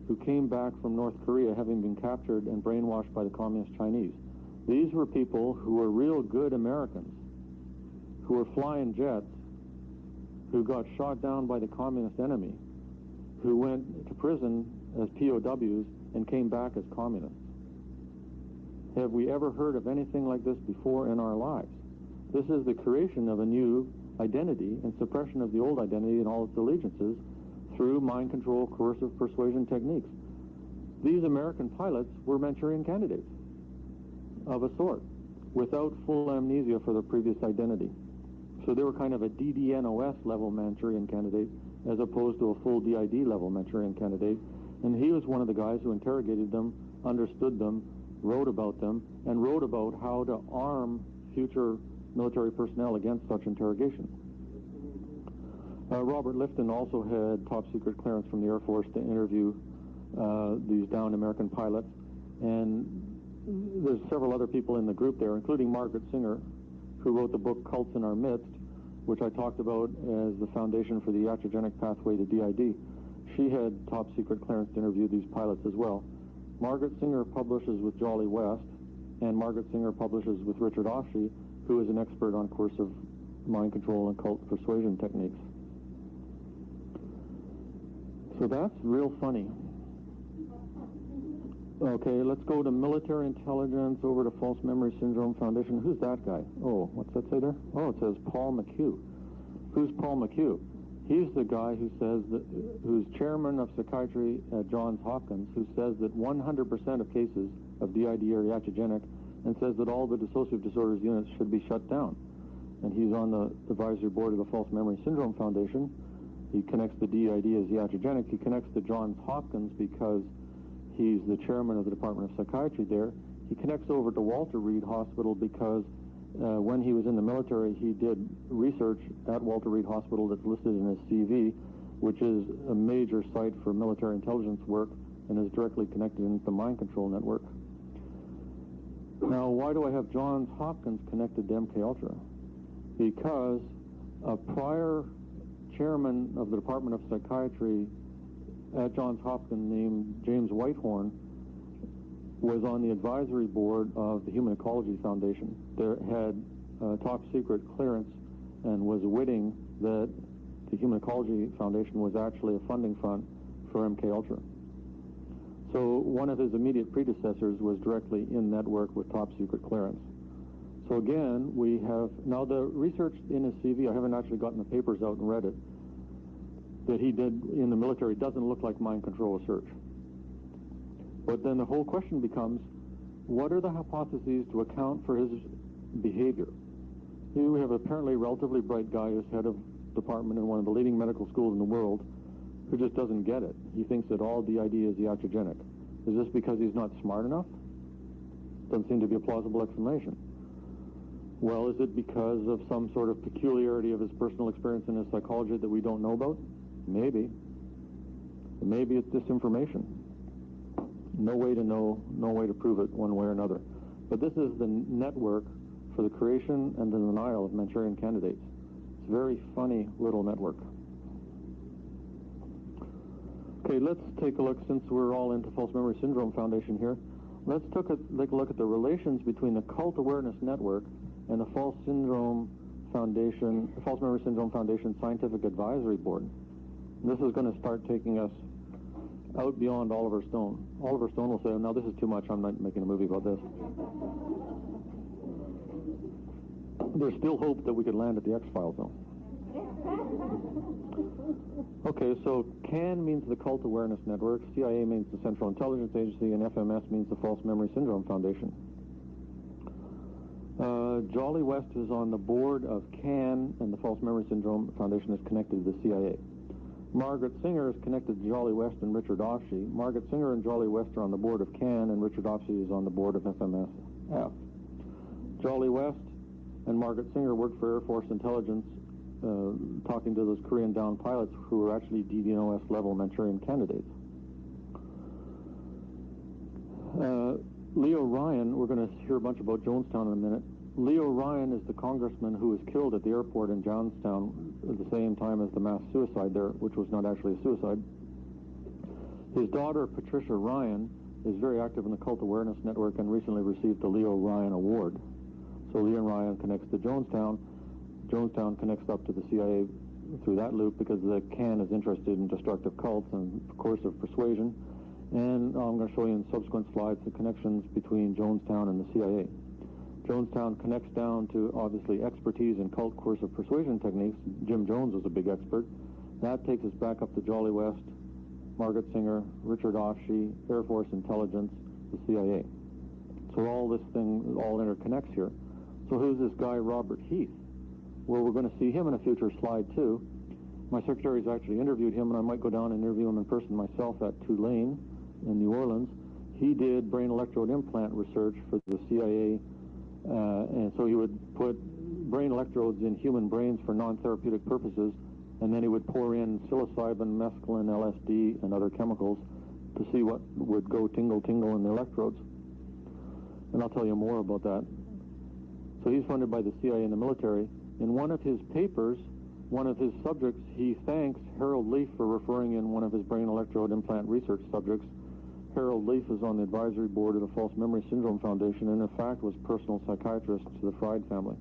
who came back from North Korea having been captured and brainwashed by the communist Chinese. These were people who were real good Americans, who were flying jets, who got shot down by the communist enemy, who went to prison as POWs and came back as communists. Have we ever heard of anything like this before in our lives? This is the creation of a new identity and suppression of the old identity and all its allegiances through mind control, coercive persuasion techniques. These American pilots were Manchurian candidates of a sort, without full amnesia for their previous identity. So they were kind of a DDNOS level Manchurian candidate as opposed to a full DID level Manchurian candidate. And he was one of the guys who interrogated them, understood them, wrote about them, and wrote about how to arm future military personnel against such interrogation. Robert Lifton also had top-secret clearance from the Air Force to interview these downed American pilots. And there's several other people in the group there, including Margaret Singer, who wrote the book Cults in Our Midst, which I talked about as the foundation for the iatrogenic pathway to DID. She had top-secret clearance to interview these pilots as well. Margaret Singer publishes with Jolly West, and Margaret Singer publishes with Richard Offshee, who is an expert on coercive mind control and cult persuasion techniques. So that's real funny. Okay, let's go to military intelligence, over to False Memory Syndrome Foundation. Who's that guy? Oh, what's that say there? Oh, it says Paul McHugh. Who's Paul McHugh? He's the guy who says that, who's chairman of psychiatry at Johns Hopkins, who says that 100% of cases of DID are iatrogenic, and says that all the dissociative disorders units should be shut down. And he's on the advisory board of the False Memory Syndrome Foundation. He connects the DID as iatrogenic. He connects to Johns Hopkins because he's the chairman of the Department of Psychiatry there. He connects over to Walter Reed Hospital because when he was in the military, he did research at Walter Reed Hospital that's listed in his CV, which is a major site for military intelligence work and is directly connected into the mind control network. Now, why do I have Johns Hopkins connected to MK Ultra? Because a prior chairman of the Department of Psychiatry at Johns Hopkins named James Whitehorn was on the advisory board of the Human Ecology Foundation. They had top secret clearance and was witting that the Human Ecology Foundation was actually a funding front for MKUltra. So one of his immediate predecessors was directly in network with top secret clearance. So again, we have, now the research in his CV, I haven't actually gotten the papers out and read it, that he did in the military doesn't look like mind control research. But then the whole question becomes, what are the hypotheses to account for his behavior? Here we have apparently a relatively bright guy who's head of department in one of the leading medical schools in the world who just doesn't get it. He thinks that all DID is iatrogenic. Is this because he's not smart enough? Doesn't seem to be a plausible explanation. Well, is it because of some sort of peculiarity of his personal experience in his psychology that we don't know about? Maybe. Maybe it's disinformation. No way to know, no way to prove it one way or another. But this is the network for the creation and the denial of Manchurian candidates. It's a very funny little network. Okay, let's take a look, since we're all into False Memory Syndrome Foundation here, let's take a look at the relations between the Cult Awareness Network and the False Memory Syndrome Foundation Scientific Advisory Board. This is going to start taking us out beyond Oliver Stone. Oliver Stone will say, "No, this is too much. I'm not making a movie about this." There's still hope that we could land at the X-Files, though. Okay, so CAN means the Cult Awareness Network, CIA means the Central Intelligence Agency, and FMS means the False Memory Syndrome Foundation. Jolly West is on the board of CAN, and the False Memory Syndrome Foundation is connected to the CIA. Margaret Singer is connected to Jolly West and Richard Offshee. Margaret Singer and Jolly West are on the board of CAN, and Richard Offshee is on the board of FMSF. Jolly West and Margaret Singer worked for Air Force Intelligence, talking to those Korean down pilots who were actually DDNOS level Manchurian candidates. Leo Ryan, we're going to hear a bunch about Jonestown in a minute. Leo Ryan is the congressman who was killed at the airport in Jonestown at the same time as the mass suicide there, which was not actually a suicide. His daughter, Patricia Ryan, is very active in the Cult Awareness Network and recently received the Leo Ryan Award. So Leo Ryan connects to Jonestown. Jonestown connects up to the CIA through that loop because the CAN is interested in destructive cults and coercive persuasion. And I'm going to show you in subsequent slides the connections between Jonestown and the CIA. Jonestown connects down to, obviously, expertise in cult coercive persuasion techniques. Jim Jones was a big expert. That takes us back up to Jolly West, Margaret Singer, Richard Offshee, Air Force Intelligence, the CIA. So all this thing all interconnects here. So who's this guy, Robert Heath? Well, we're going to see him in a future slide, too. My secretary's actually interviewed him, and I might go down and interview him in person myself at Tulane in New Orleans. He did brain electrode implant research for the CIA, and so he would put brain electrodes in human brains for non-therapeutic purposes, and then he would pour in psilocybin, mescaline, LSD, and other chemicals to see what would go tingle-tingle in the electrodes. And I'll tell you more about that. So he's funded by the CIA and the military. In one of his papers, one of his subjects, he thanks Harold Leaf for referring in one of his brain electrode implant research subjects. Harold Leaf is on the advisory board of the False Memory Syndrome Foundation and, in fact, was personal psychiatrist to the Fried family.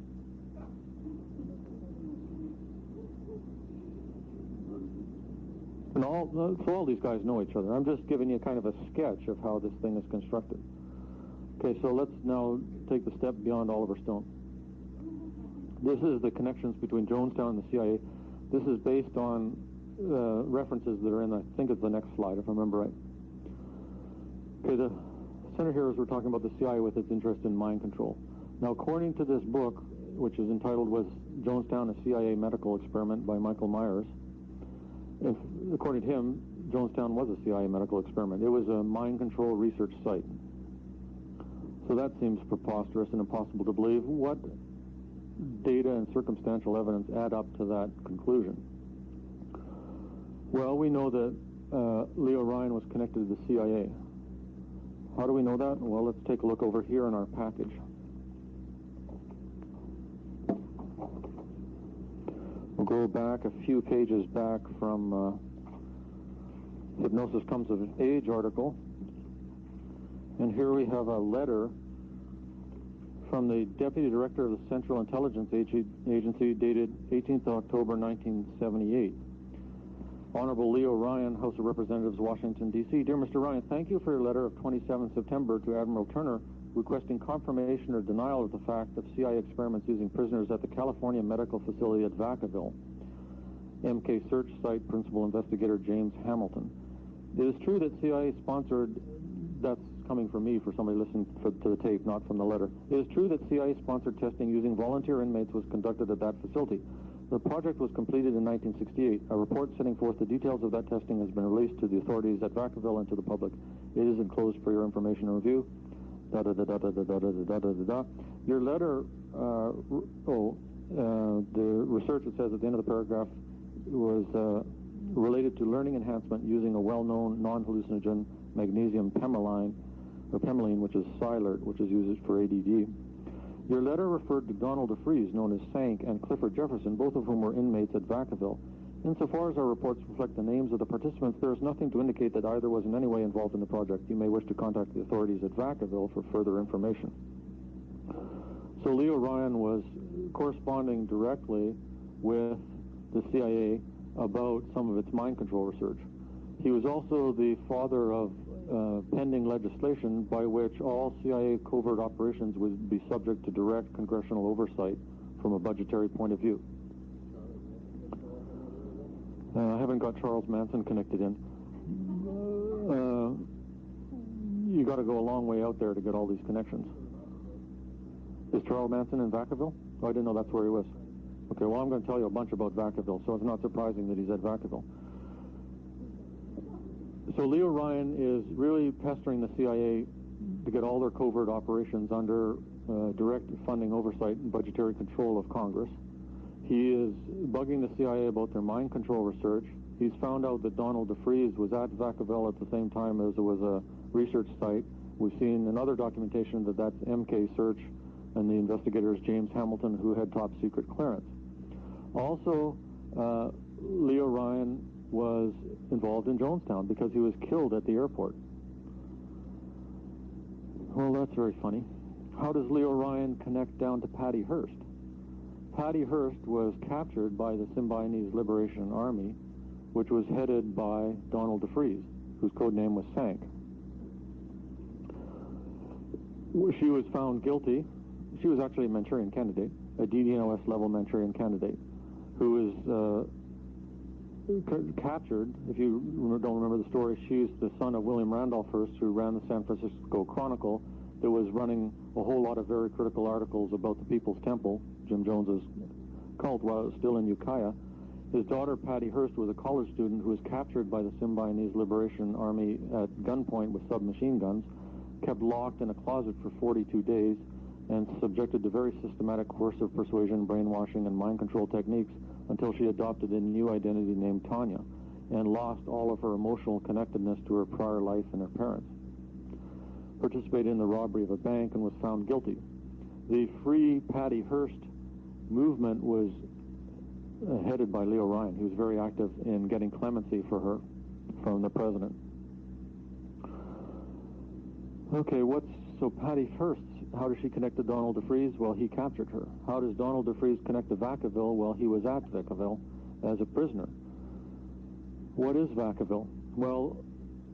And all these guys know each other. I'm just giving you kind of a sketch of how this thing is constructed. Okay, so let's now take the step beyond Oliver Stone. This is the connections between Jonestown and the CIA. This is based on references that are in, I think it's the next slide, if I remember right. Okay, the center here is we're talking about the CIA with its interest in mind control. Now, according to this book, which is entitled Was Jonestown a CIA Medical Experiment by Michael Myers, according to him, Jonestown was a CIA medical experiment. It was a mind control research site. So that seems preposterous and impossible to believe. What data and circumstantial evidence add up to that conclusion? Well, we know that Leo Ryan was connected to the CIA. How do we know that? Well, let's take a look over here in our package. We'll go back a few pages back from Hypnosis Comes of Age article. And here we have a letter from the Deputy Director of the Central Intelligence Agency dated 18th October 1978. Honorable Leo Ryan, House of Representatives, Washington, D.C. Dear Mr. Ryan, thank you for your letter of 27 September to Admiral Turner requesting confirmation or denial of the fact of CIA experiments using prisoners at the California Medical Facility at Vacaville. MK Search Site Principal Investigator James Hamilton. It is true that CIA sponsored, that's coming from me for somebody listening to the tape, not from the letter. It is true that CIA sponsored testing using volunteer inmates was conducted at that facility. The project was completed in 1968. A report setting forth the details of that testing has been released to the authorities at Vacaville and to the public. It is enclosed for your information and review. Your letter, the research, it says at the end of the paragraph, was related to learning enhancement using a well-known non-hallucinogen magnesium pemeline, which is Silert, which is used for ADD. Your letter referred to Donald DeFries, known as Sank, and Clifford Jefferson, both of whom were inmates at Vacaville. Insofar as our reports reflect the names of the participants, there is nothing to indicate that either was in any way involved in the project. You may wish to contact the authorities at Vacaville for further information. So Leo Ryan was corresponding directly with the CIA about some of its mind control research. He was also the father of pending legislation by which all CIA covert operations would be subject to direct congressional oversight from a budgetary point of view. I haven't got Charles Manson connected in. You got to go a long way out there to get all these connections. Is Charles Manson in Vacaville? Oh, I didn't know that's where he was. Okay, well, I'm going to tell you a bunch about Vacaville, so it's not surprising that he's at Vacaville. So Leo Ryan is really pestering the CIA to get all their covert operations under direct funding oversight and budgetary control of Congress. He is bugging the CIA about their mind control research. He's found out that Donald DeFries was at Vacaville at the same time as it was a research site. We've seen in other documentation that that's MK Search and the investigators James Hamilton, who had top secret clearance. Also, Leo Ryan was involved in Jonestown because he was killed at the airport. Well, that's very funny. How does Leo Ryan connect down to Patty Hearst? Patty Hearst was captured by the Symbionese Liberation Army, which was headed by Donald DeFries, whose code name was Sank. She was found guilty. She was actually a Manchurian candidate, a DDNOS level Manchurian candidate, who was captured. If you don't remember the story, she's the son of William Randolph Hearst, who ran the San Francisco Chronicle, that was running a whole lot of very critical articles about the People's Temple, Jim Jones's cult, while it was still in Ukiah. His daughter, Patty Hearst, was a college student who was captured by the Symbionese Liberation Army at gunpoint with submachine guns, kept locked in a closet for 42 days, and subjected to very systematic coercive persuasion, brainwashing, and mind control techniques until she adopted a new identity named Tanya and lost all of her emotional connectedness to her prior life and her parents. Participated in the robbery of a bank and was found guilty. The Free Patty Hearst movement was headed by Leo Ryan. He was very active in getting clemency for her from the president. Okay, so Patty Hearst, how does she connect to Donald DeFries? Well, he captured her. How does Donald DeFries connect to Vacaville? Well, he was at Vacaville as a prisoner. What is Vacaville? Well,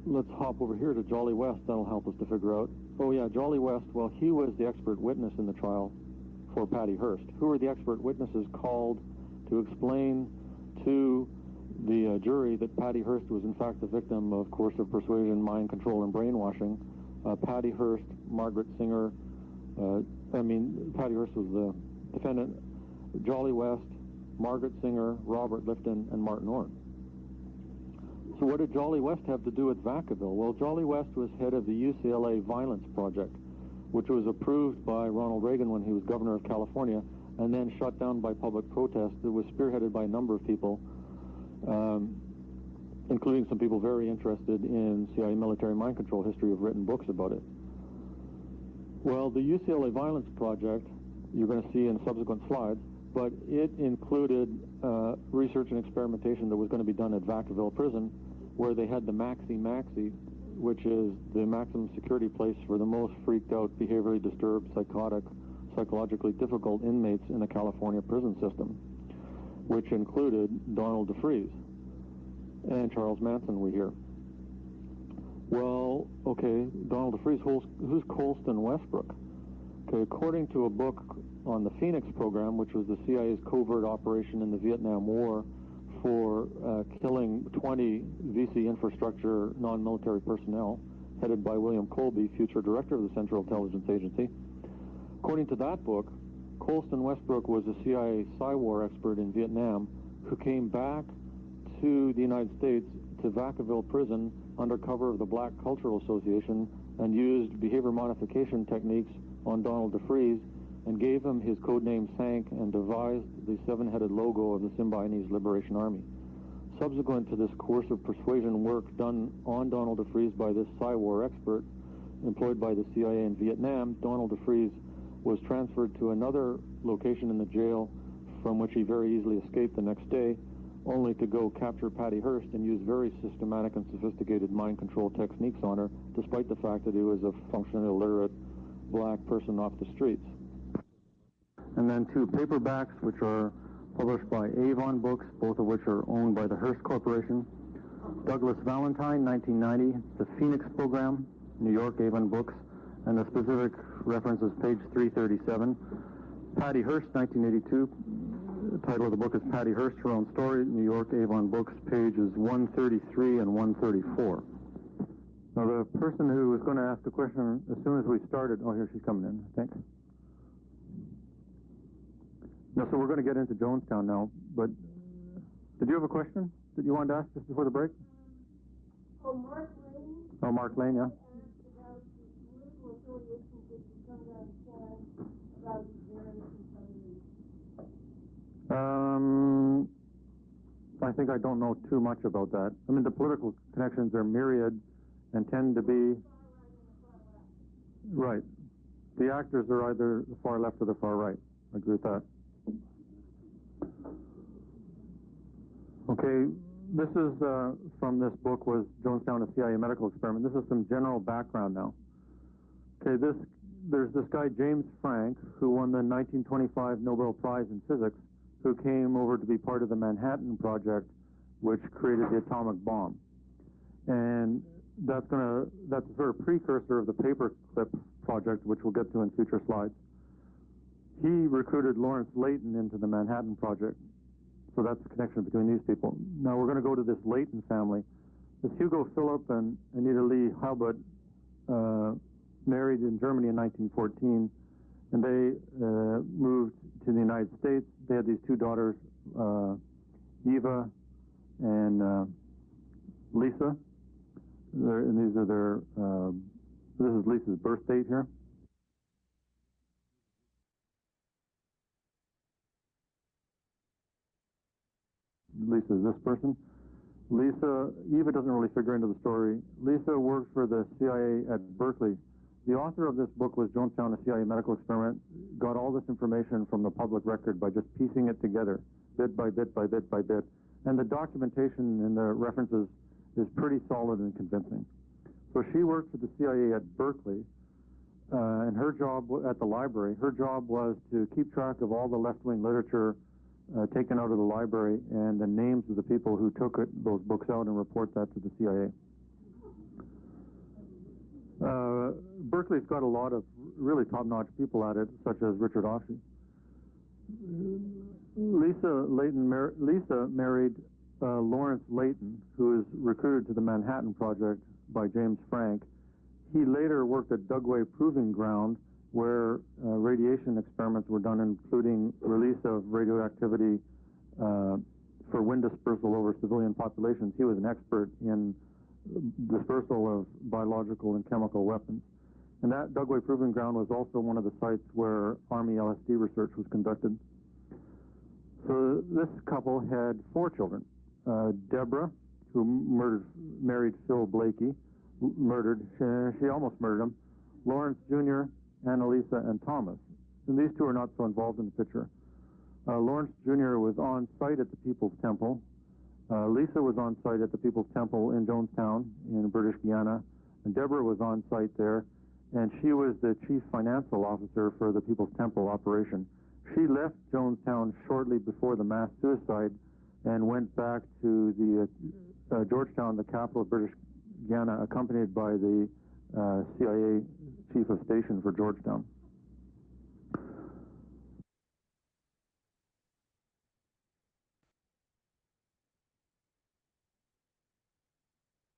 let's hop over here to Jolly West. That'll help us to figure out. Oh, yeah, Jolly West. Well, he was the expert witness in the trial for Patty Hearst. Who were the expert witnesses called to explain to the jury that Patty Hearst was, in fact, the victim of coercive persuasion, mind control, and brainwashing? Patty Hearst, Margaret Singer, Patty Hearst was the defendant, Jolly West, Margaret Singer, Robert Lifton, and Martin Orne. So what did Jolly West have to do with Vacaville? Well, Jolly West was head of the UCLA Violence Project, which was approved by Ronald Reagan when he was governor of California, and then shut down by public protest. It was spearheaded by a number of people, including some people very interested in CIA military mind control history, have written books about it. Well, the UCLA Violence Project, you're going to see in subsequent slides, but it included research and experimentation that was going to be done at Vacaville Prison, where they had the Maxi, which is the maximum security place for the most freaked out, behaviorally disturbed, psychotic, psychologically difficult inmates in the California prison system, which included Donald DeFreeze and Charles Manson, we hear. Well, okay, Donald DeFreeze, who's Colston Westbrook? Okay, according to a book on the Phoenix program, which was the CIA's covert operation in the Vietnam War for killing 20 VC infrastructure non-military personnel, headed by William Colby, future director of the Central Intelligence Agency. According to that book, Colston Westbrook was a CIA Psy-war expert in Vietnam who came back to the United States to Vacaville prison under cover of the Black Cultural Association and used behavior modification techniques on Donald DeFreeze and gave him his codename Sank and devised the seven-headed logo of the Symbionese Liberation Army. Subsequent to this coercive persuasion work done on Donald DeFreeze by this Psy-war expert employed by the CIA in Vietnam, Donald DeFreeze was transferred to another location in the jail from which he very easily escaped the next day, only to go capture Patty Hearst and use very systematic and sophisticated mind control techniques on her, despite the fact that he was a functionally illiterate black person off the streets. And then two paperbacks, which are published by Avon Books, both of which are owned by the Hearst Corporation. Douglas Valentine, 1990, The Phoenix Program, New York, Avon Books, and the specific reference is page 337. Patty Hearst, 1982, the title of the book is Patty Hearst, Her Own Story, New York, Avon Books, pages 133 and 134. Now, the person who was going to ask the question as soon as we started, oh, here she's coming in, I think. No, so we're going to get into Jonestown now, but did you have a question that you wanted to ask just before the break? Oh, Mark Lane. Oh, Mark Lane, yeah. About the political affiliations that you come down about these various and I think I don't know too much about that. I mean, the political connections are myriad and tend to be... Right. The actors are either the far left or the far right. I agree with that. Okay, this is from this book, was Jonestown, a CIA medical experiment. This is some general background now. Okay, there's this guy, James Franck, who won the 1925 Nobel Prize in Physics, who came over to be part of the Manhattan Project, which created the atomic bomb. And that's a sort of precursor of the paperclip project, which we'll get to in future slides. He recruited Lawrence Layton into the Manhattan Project. So that's the connection between these people. Now we're going to go to this Layton family. This Hugo Philipp and Anita Lee Halbut married in Germany in 1914, and they moved to the United States. They had these two daughters, Eva and Lisa. And these are their, this is Lisa's birth date here. Lisa is this person. Eva doesn't really figure into the story. Lisa worked for the CIA at Berkeley. The author of this book was Jonestown, a CIA medical experiment, got all this information from the public record by just piecing it together, bit by bit by bit by bit. And the documentation in the references is pretty solid and convincing. So she worked for the CIA at Berkeley, and her job at the library, her job was to keep track of all the left-wing literature taken out of the library and the names of the people who took those books out and report that to the CIA. Berkeley's got a lot of really top-notch people at it, such as Richard Offshee. Lisa married Lawrence Layton, who was recruited to the Manhattan Project by James Franck. He later worked at Dugway Proving Ground, where radiation experiments were done, including release of radioactivity for wind dispersal over civilian populations. He was an expert in dispersal of biological and chemical weapons. And that Dugway Proving Ground was also one of the sites where Army LSD research was conducted. So this couple had 4 children. Deborah, who married Phil Blakey, she almost murdered him. Lawrence Jr., Annalisa, and Thomas. And these two are not so involved in the picture. Lawrence Jr. was on site at the People's Temple. Lisa was on site at the People's Temple in Jonestown in British Guiana. And Deborah was on site there. and she was the chief financial officer for the People's Temple operation. She left Jonestown shortly before the mass suicide and went back to the Georgetown, the capital of British Guiana, accompanied by the CIA chief of station for Georgetown.